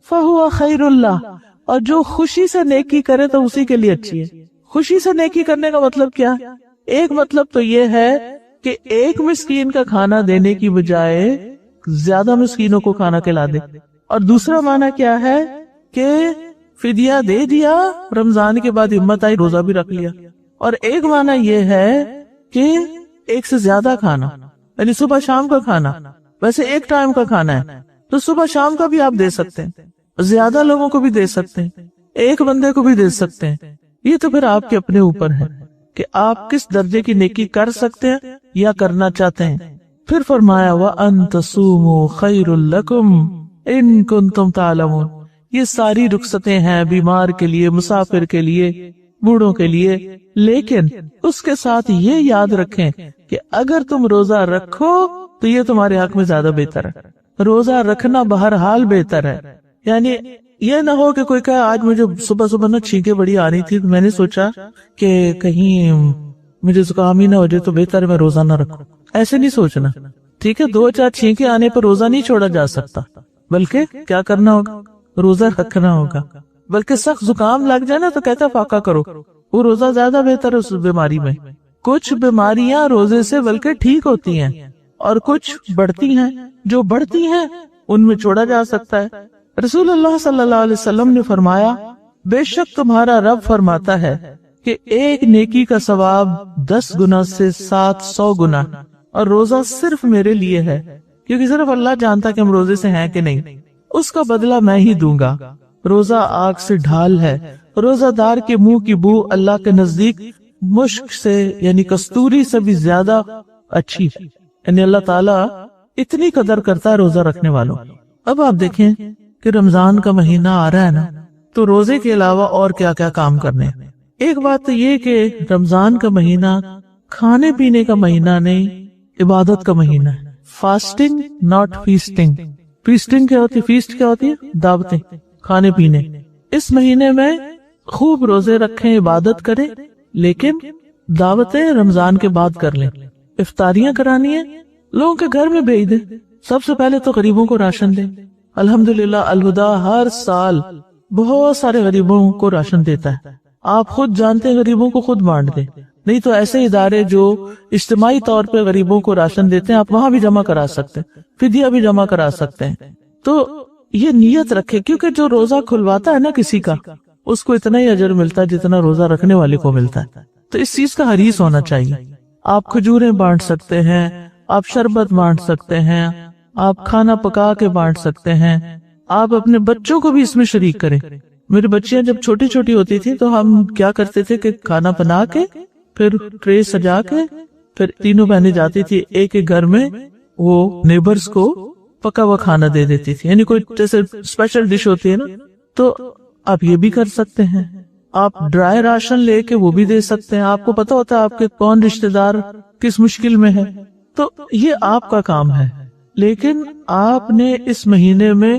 Speaker 1: فہو خیر اللہ، اور جو خوشی سے نیکی کرے تو اسی کے لیے اچھی ہے. خوشی سے نیکی کرنے کا مطلب کیا ہے؟ ایک مطلب تو یہ ہے کہ ایک مسکین کا کھانا دینے کی بجائے زیادہ مسکینوں کو کھانا کھلا دے. اور دوسرا معنی کیا ہے کہ فدیہ دے دیا، رمضان کے بعد ہمت آئی روزہ بھی رکھ لیا. اور ایک معنی یہ ہے کہ ایک سے زیادہ کھانا، یعنی صبح شام کا کھانا. ویسے ایک ٹائم کا کھانا ہے تو صبح شام کا بھی آپ دے سکتے ہیں، زیادہ لوگوں کو بھی دے سکتے ہیں، ایک بندے کو بھی دے سکتے ہیں. یہ تو پھر آپ کے اپنے اوپر ہے کہ آپ کس درجے کی نیکی کر سکتے ہیں یا کرنا چاہتے ہیں. پھر فرمایا وَأَن تَصُومُوا خَيْرٌ لَكُمْ إِن كُنتُمْ تَعْلَمُونَ. یہ ساری رخصتیں ہیں بیمار کے لیے، مسافر کے لیے، بوڑھوں کے لیے، لیکن اس کے ساتھ یہ یاد رکھیں کہ اگر تم روزہ رکھو تو یہ تمہارے حق میں زیادہ بہتر ہے. روزہ رکھنا بہرحال بہتر ہے. یعنی یہ نہ ہو کہ کوئی کہے آج مجھے صبح صبح نا چھینکیں بڑی آ رہی تھی تو میں نے سوچا کہ کہیں مجھے زکام ہی نہ ہو جائے تو بہتر ہے میں روزہ نہ رکھوں. ایسے نہیں سوچنا. ٹھیک ہے 2-4 چھینکیں آنے پر روزہ نہیں چھوڑا جا سکتا، بلکہ کیا کرنا ہوگا؟ روزہ رکھنا ہوگا. بلکہ سخت زکام لگ جائے نا تو کہتا فاقہ کرو، وہ روزہ زیادہ بہتر ہے اس بیماری میں. کچھ بیماریاں روزے سے بلکہ ٹھیک ہوتی ہیں اور کچھ بڑھتی ہیں. جو بڑھتی ہیں ان میں چھوڑا جا سکتا ہے. رسول اللہ صلی اللہ علیہ وسلم نے فرمایا بے شک تمہارا رب فرماتا ہے کہ ایک نیکی کا ثواب 10 گنا سے 700 گنا، اور روزہ صرف میرے لیے ہے، کیونکہ صرف اللہ جانتا کہ ہم روزے سے ہیں کہ نہیں. اس کا بدلہ میں ہی دوں گا. روزہ آگ سے ڈھال ہے. روزہ دار کے منہ کی بو اللہ کے نزدیک مشک سے یعنی کستوری سے بھی زیادہ اچھی ہے. یعنی اللہ تعالیٰ اتنی قدر کرتا ہے روزہ رکھنے والوں. اب آپ دیکھیں کہ رمضان کا مہینہ آ رہا ہے نا، تو روزے کے علاوہ اور کیا کیا کام کرنے ہیں. ایک بات تو یہ کہ رمضان کا مہینہ کھانے پینے کا مہینہ نہیں، عبادت کا مہینہ ہے. Fasting not feasting. فیسٹنگ کیا ہوتی ہے؟ فیسٹ کیا ہوتی ہے؟ دعوتیں، کھانے پینے. اس مہینے میں خوب روزے رکھیں، عبادت کریں، لیکن دعوتیں رمضان کے بعد کر لیں. افطاریاں کرانی ہیں، لوگوں کے گھر میں بھیج دیں. سب سے پہلے تو غریبوں کو راشن دیں. الحمدللہ الہدا ہر سال بہت سارے غریبوں کو راشن دیتا ہے. آپ خود جانتے ہیں غریبوں کو خود بانٹ دیں. نہیں تو ایسے ادارے جو اجتماعی طور پہ غریبوں کو راشن دیتے ہیں آپ وہاں بھی جمع کرا سکتے ہیں، فدیہ بھی جمع کرا سکتے ہیں. تو یہ نیت رکھے، کیونکہ جو روزہ کھلواتا ہے نا کسی کا، اس کو اتنا ہی اجر ملتا ہے جتنا روزہ رکھنے والے کو ملتا ہے. تو اس چیز کا حریص ہونا چاہیے. آپ کھجوریں بانٹ سکتے ہیں، آپ شربت بانٹ سکتے ہیں، آپ کھانا پکا کے بانٹ سکتے ہیں. آپ اپنے بچوں کو بھی اس میں شریک کریں. میری بچیاں جب چھوٹی چھوٹی ہوتی تھی تو ہم کیا کرتے تھے کہ کھانا بنا کے پھر ٹرے سجا کے پھر تینوں بہنیں جاتی تھی ایک ایک گھر میں، وہ نیبرز کو پکا ہوا کھانا دے دیتی تھی. یعنی کوئی جیسے اسپیشل ڈش ہوتی ہے نا، تو آپ یہ بھی کر سکتے ہیں. آپ ڈرائی راشن لے کے وہ بھی دے سکتے ہیں. آپ کو پتا ہوتا ہے آپ کے کون رشتہ دار کس مشکل میں ہے، تو یہ آپ کا کام ہے. لیکن آپ نے اس مہینے میں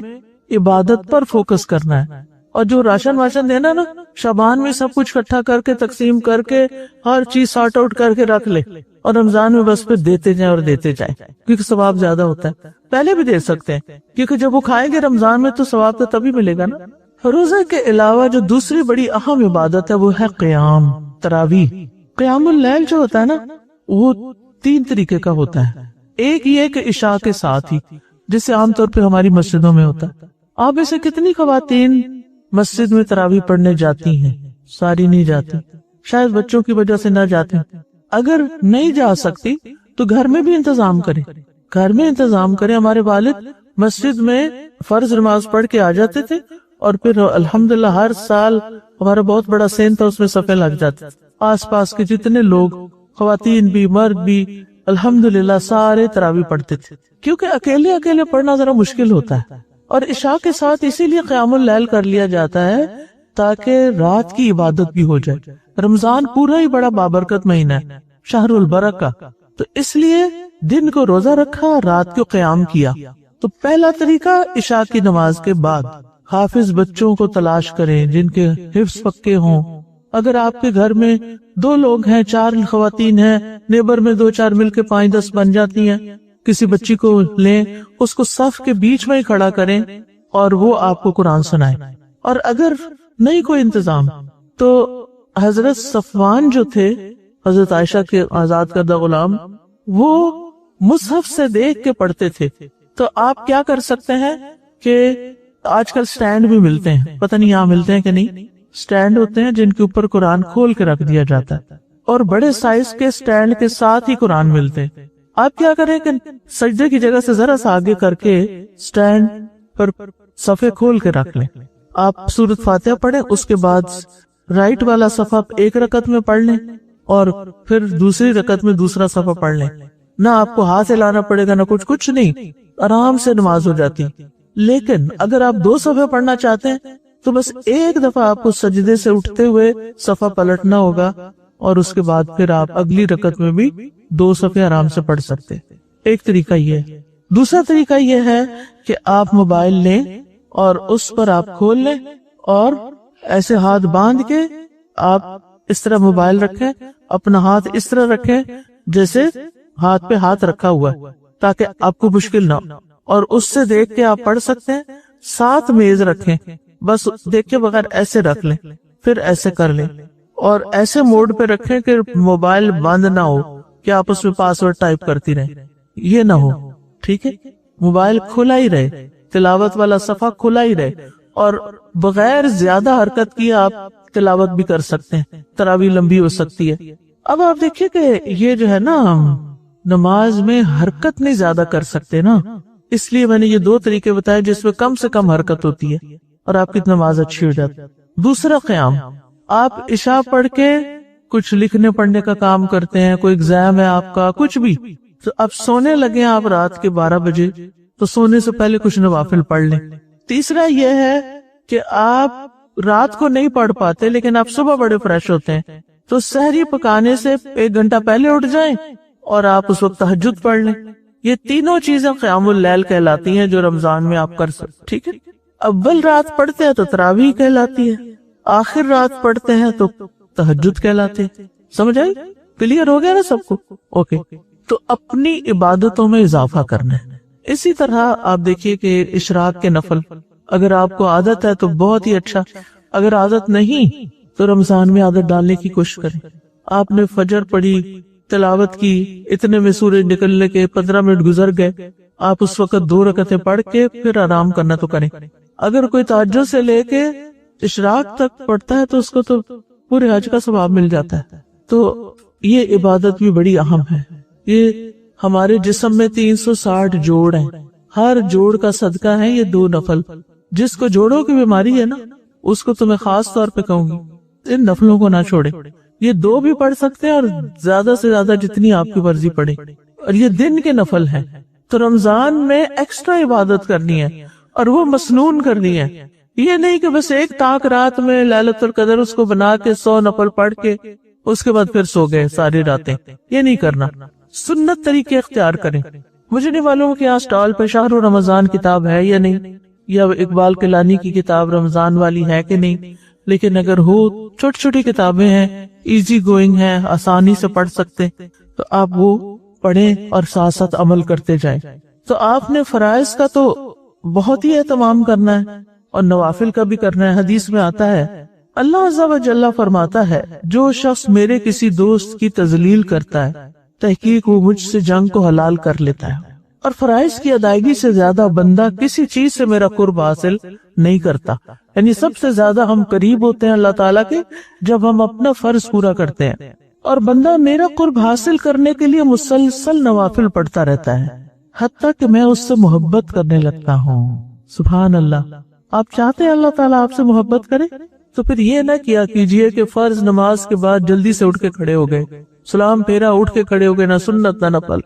Speaker 1: عبادت پر فوکس کرنا ہے. اور جو راشن واشن دینا نا، شعبان میں سب کچھ اکٹھا کر کے تقسیم کر کے ہر چیز سارٹ آؤٹ کر کے رکھ لے، اور رمضان میں بس پھر دیتے جائیں اور دیتے جائیں، کیونکہ ثواب زیادہ ہوتا ہے. پہلے بھی دے سکتے ہیں، کیونکہ جب وہ کھائیں گے رمضان میں تو ثواب تو تبھی ملے گا نا. روزہ کے علاوہ جو دوسری بڑی اہم عبادت ہے وہ ہے قیام، تراویح. قیام اللیل جو ہوتا ہے نا، وہ 3 طریقے کا ہوتا ہے. ایک یہ کہ عشاء کے ساتھ ہی، جسے عام طور پہ ہماری مسجدوں میں ہوتا ہے. آپ میں سے کتنی خواتین مسجد میں تراویح پڑھنے جاتی ہیں؟ ساری نہیں جاتی، شاید بچوں کی وجہ سے نہ جاتی. اگر نہیں جا سکتی تو گھر میں بھی انتظام کریں. گھر میں انتظام کریں. ہمارے والد مسجد میں فرض نماز پڑھ کے آ جاتے تھے، اور پھر الحمدللہ ہر سال
Speaker 2: ہمارا بہت بڑا سین تھا، اس میں صفیں لگ جاتے، آس پاس کے جتنے لوگ، خواتین بھی مرد بھی، الحمدللہ سارے تراویح پڑھتے تھے، کیونکہ اکیلے اکیلے پڑھنا ذرا مشکل ہوتا ہے. اور عشاء کے ساتھ اسی لیے قیام اللیل کر لیا جاتا ہے تاکہ رات کی عبادت بھی ہو جائے. رمضان پورا ہی بڑا بابرکت مہینہ ہے، شہر البرکہ، تو اس لیے دن کو روزہ رکھا، رات کو قیام کیا. تو پہلا طریقہ عشاء کی نماز کے بعد حافظ بچوں کو تلاش کریں جن کے حفظ پکے ہوں. اگر آپ کے گھر میں 2 لوگ ہیں، 4 خواتین ہیں، نیبر میں 2-4 مل کے 5-10 بن جاتی ہیں، کسی بچی کو لیں، اس کو صف کے بیچ میں ہی کھڑا کریں اور وہ آپ کو قرآن سنائے. اور اگر نہیں کوئی انتظام تو حضرت صفوان جو تھے، حضرت عائشہ کے آزاد کردہ غلام، وہ مصحف سے دیکھ کے پڑھتے تھے. تو آپ کیا کر سکتے ہیں کہ آج کل سٹینڈ بھی ملتے ہیں، پتہ نہیں یہاں ملتے ہیں کہ نہیں، سٹینڈ ہوتے ہیں جن کے اوپر قرآن کھول کے رکھ دیا جاتا ہے، اور بڑے سائز کے سٹینڈ کے ساتھ ہی قرآن ملتے ہیں. آپ کیا کریں کہ سجدے کی جگہ سے ذرا سا آگے کر کے سٹینڈ پر صفحے کھول کے رکھ لیں. آپ سورۃ فاتحہ پڑھیں، اس کے بعد رائٹ والا صفحہ ایک رکعت میں پڑھ لیں اور پھر دوسری رکعت میں دوسرا صفحہ پڑھ لیں. نہ آپ کو ہاتھ ہلانا پڑے گا، نہ کچھ نہیں، آرام سے نماز ہو جاتی. لیکن اگر آپ 2 صفحے پڑھنا چاہتے ہیں تو بس ایک دفعہ آپ کو سجدے سے اٹھتے ہوئے صفحہ پلٹنا ہوگا، اور اس کے بعد پھر آپ اگلی رکعت میں بھی 2 صفحے آرام سے پڑھ سکتے. ایک طریقہ یہ ہے. دوسرا طریقہ یہ ہے کہ آپ موبائل لیں اور اس پر آپ کھول لیں اور ایسے ہاتھ باندھ کے آپ اس طرح موبائل رکھیں، اپنا ہاتھ اس طرح رکھیں جیسے ہاتھ پہ ہاتھ رکھا ہوا ہے، تاکہ آپ کو مشکل نہ ہو، اور اس سے دیکھ کے آپ پڑھ سکتے ہیں. ساتھ میز رکھیں، بس دیکھ کے بغیر ایسے رکھ لیں، پھر ایسے کر لیں، اور ایسے موڈ پہ رکھیں کہ موبائل بند نہ ہو کہ آپ اس میں پاسورڈ ٹائپ کرتی رہیں، یہ نہ ہو. ٹھیک ہے، موبائل کھلا ہی رہے، تلاوت والا صفحہ کھلا ہی رہے، اور بغیر زیادہ حرکت کیے آپ تلاوت بھی کر سکتے ہیں، تراویح لمبی ہو سکتی ہے. اب آپ دیکھیے کہ یہ جو ہے نا، نماز میں حرکت نہیں زیادہ کر سکتے نا، اس لیے میں نے یہ 2 طریقے بتائے جس میں کم سے کم حرکت ہوتی ہے اور آپ کی نماز اچھی ہو جاتی. دوسرا قیام، آپ عشاء پڑھ کے کچھ لکھنے پڑھنے کا کام کرتے ہیں، کوئی ایگزام ہے آپ کا، کچھ بھی، تو اب سونے لگے آپ رات کے 12 بجے، تو سونے سے پہلے کچھ نوافل پڑھ لیں. تیسرا یہ ہے کہ آپ رات کو نہیں پڑھ پاتے لیکن آپ صبح بڑے فریش ہوتے ہیں، تو سحری پکانے سے 1 گھنٹہ پہلے اٹھ جائیں اور آپ اس وقت تہجد پڑھ لیں. یہ تینوں چیزیں قیام اللیل کہلاتی ہیں جو رمضان میں آپ کر سکتے. ٹھیک ہے، اول رات پڑھتے ہیں تو تراویح کہلاتی ہے، آخر رات پڑھتے ہیں تو تہجد کہلاتے ہیں. سمجھ آئی؟ کلیئر ہو گیا نا سب کو؟ اوکے. تو اپنی عبادتوں میں اضافہ کرنا ہے. اسی طرح آپ دیکھیے کہ اشراق کے نفل، اگر آپ کو عادت ہے تو بہت ہی اچھا، اگر عادت نہیں تو رمضان میں عادت ڈالنے کی کوشش کریں. آپ نے فجر پڑھی، تلاوت کی، اتنے میں سورج نکلنے کے 15 منٹ گزر گئے، آپ اس وقت 2 رکعتیں پڑھ کے پھر آرام کرنا تو کریں. اگر کوئی تہجد سے لے کے اشراق تک پڑھتا ہے تو اس کو تو پورے حج کا ثواب مل جاتا ہے. تو یہ عبادت بھی بڑی اہم ہے. یہ ہمارے جسم میں 360 جوڑ ہیں، ہر جوڑ کا صدقہ ہے یہ 2 نفل. جس کو جوڑوں کی بیماری ہے نا، اس کو تو میں خاص طور پہ کہوں گی ان نفلوں کو نہ چھوڑے. یہ 2 بھی پڑھ سکتے ہیں اور زیادہ سے زیادہ جتنی آپ کی مرضی پڑھے، اور یہ دن کے نفل ہیں. تو رمضان میں ایکسٹرا عبادت کرنی ہے اور وہ مسنون کرنی ہے. یہ نہیں کہ بس ایک طاق رات میں لیلۃ القدر اس کو بنا کے 100 نفل پڑھ کے اس کے بعد پھر سو گئے ساری راتیں. یہ نہیں کرنا، سنت طریقے اختیار کریں. مجھے نہیں معلوم کہ یہاں سٹال پہ شہر رمضان کتاب ہے یا نہیں، یا اقبال کلانی کی کتاب رمضان والی ہے کہ نہیں، لیکن اگر ہو، چھوٹی چھوٹی کتابیں ہیں، ایزی گوئنگ ہیں، آسانی سے پڑھ سکتے، تو آپ وہ پڑھیں اور ساتھ ساتھ عمل کرتے جائیں. تو آپ نے فرائض کا تو بہت ہی اہتمام کرنا ہے اور نوافل کا بھی کرنا ہے. حدیث میں آتا ہے اللہ عز و جل فرماتا ہے جو شخص میرے کسی دوست کی تذلیل کرتا ہے تحقیق وہ مجھ سے جنگ کو حلال کر لیتا ہے، اور فرائض کی ادائیگی سے زیادہ بندہ کسی چیز سے میرا قرب حاصل نہیں کرتا. یعنی سب سے زیادہ ہم قریب ہوتے ہیں اللہ تعالیٰ کے جب ہم اپنا فرض پورا کرتے ہیں، اور بندہ میرا قرب حاصل کرنے کے لیے مسلسل نوافل پڑھتا رہتا ہے حتیٰ کہ میں اس سے محبت کرنے لگتا ہوں. سبحان اللہ. آپ چاہتے ہیں اللہ تعالیٰ آپ سے محبت کرے؟ تو پھر یہ نہ کیا کیجئے کہ فرض نماز کے بعد جلدی سے اٹھ کے کھڑے ہو گئے، سلام پھیرا اٹھ کے کھڑے ہو گئے، نہ سنت نہ نفل۔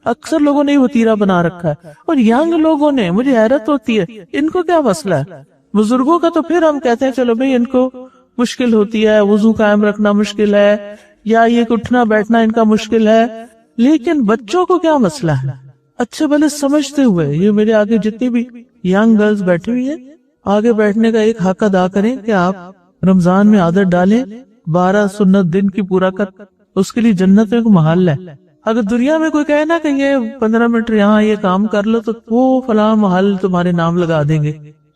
Speaker 2: اکثر لوگوں نے یہ وتیرہ بنا رکھا ہے، اور ینگ لوگوں نے، مجھے حیرت ہوتی ہے ان کو کیا مسئلہ ہے۔ بزرگوں کا تو پھر ہم کہتے ہیں چلو بھئی ان کو مشکل ہوتی ہے، وضو قائم رکھنا مشکل ہے، یا یہ اٹھنا بیٹھنا ان کا مشکل ہے، لیکن بچوں کو کیا مسئلہ ہے؟ اچھے بھلے سمجھتے ہوئے، یہ میرے آگے جتنی بھی ینگ گرلز بیٹھی ہوئی ہیں، آگے بیٹھنے کا ایک حق ادا کریں کہ آپ رمضان میں عادت ڈالیں، 12 سنت دن کی پورا کر، اس کے لیے جنت میں ایک محل ہے۔ اگر دنیا میں کوئی کہے نا کہ یہ 15 منٹ یہاں یہ کام کر لو تو وہ فلاں محل تمہارے نام لگا دیں گے،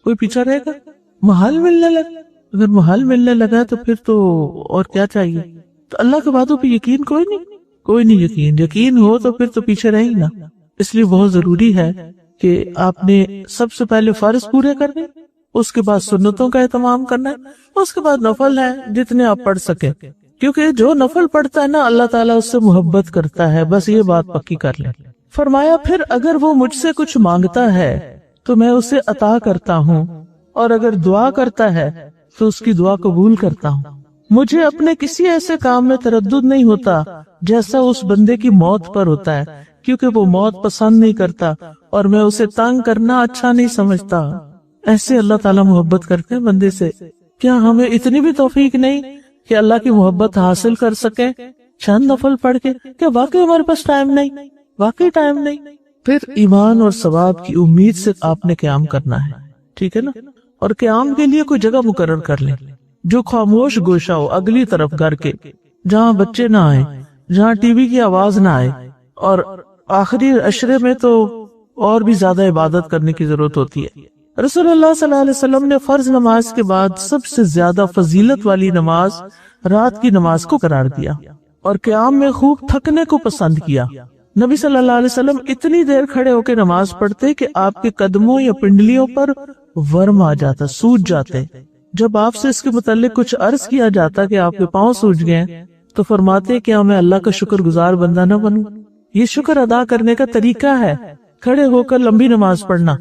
Speaker 2: کوئی پیچھا رہے گا؟ محل ملنے لگا، اگر محل ملنے لگا تو پھر تو اور کیا چاہیے؟ تو اللہ کے باتوں پہ یقین کوئی نہیں یقین ہو تو پھر تو پیچھے رہیں نا۔ اس لیے بہت ضروری ہے کہ آپ نے سب سے پہلے فرض پورے کرنے، اس کے بعد سنتوں کا اہتمام کرنا ہے، اس کے بعد نفل ہے جتنے آپ پڑھ سکیں، کیونکہ جو نفل پڑھتا ہے نا اللہ تعالیٰ اس سے محبت کرتا ہے، بس یہ بات پکی کر لیں۔ فرمایا پھر اگر وہ مجھ سے کچھ مانگتا ہے تو میں اسے عطا کرتا ہوں، اور اگر دعا کرتا ہے تو اس کی دعا قبول کرتا ہوں۔ مجھے اپنے کسی ایسے کام میں تردد نہیں ہوتا جیسا اس بندے کی موت پر ہوتا ہے، کیونکہ وہ موت پسند نہیں کرتا اور میں اسے تنگ کرنا اچھا نہیں سمجھتا۔ ایسے اللہ تعالیٰ محبت کرتے ہیں بندے سے۔ کیا ہمیں اتنی بھی توفیق نہیں کہ اللہ کی محبت حاصل کر سکیں چند نفل پڑھ کے؟ کہ واقعی ہمارے پاس ٹائم نہیں؟ پھر ایمان اور ثواب کی امید سے آپ نے قیام کرنا ہے، ٹھیک ہے نا؟ اور قیام کے لیے کوئی جگہ مقرر کر لیں جو خاموش گوشہ ہو، اگلی طرف گھر کے، جہاں بچے نہ آئے، جہاں ٹی وی کی آواز نہ آئے۔ اور آخری عشرے میں تو اور بھی زیادہ عبادت کرنے کی ضرورت ہوتی ہے۔ رسول اللہ صلی اللہ علیہ وسلم نے فرض نماز کے بعد سب سے زیادہ فضیلت والی نماز رات کی نماز کو قرار دیا، اور قیام میں خوب تھکنے کو پسند کیا۔ نبی صلی اللہ علیہ وسلم اتنی دیر کھڑے ہو کے نماز پڑھتے کہ آپ کے قدموں یا پنڈلیوں پر ورم آ جاتا، سوج جاتے۔ جب آپ سے اس کے متعلق کچھ عرض کیا جاتا کہ آپ کے پاؤں سوج گئے تو فرماتے کیا میں اللہ کا شکر گزار بندہ نہ بنوں؟ یہ شکر ادا کرنے کا طریقہ ہے، کھڑے ہو کر لمبی نماز پڑھنا۔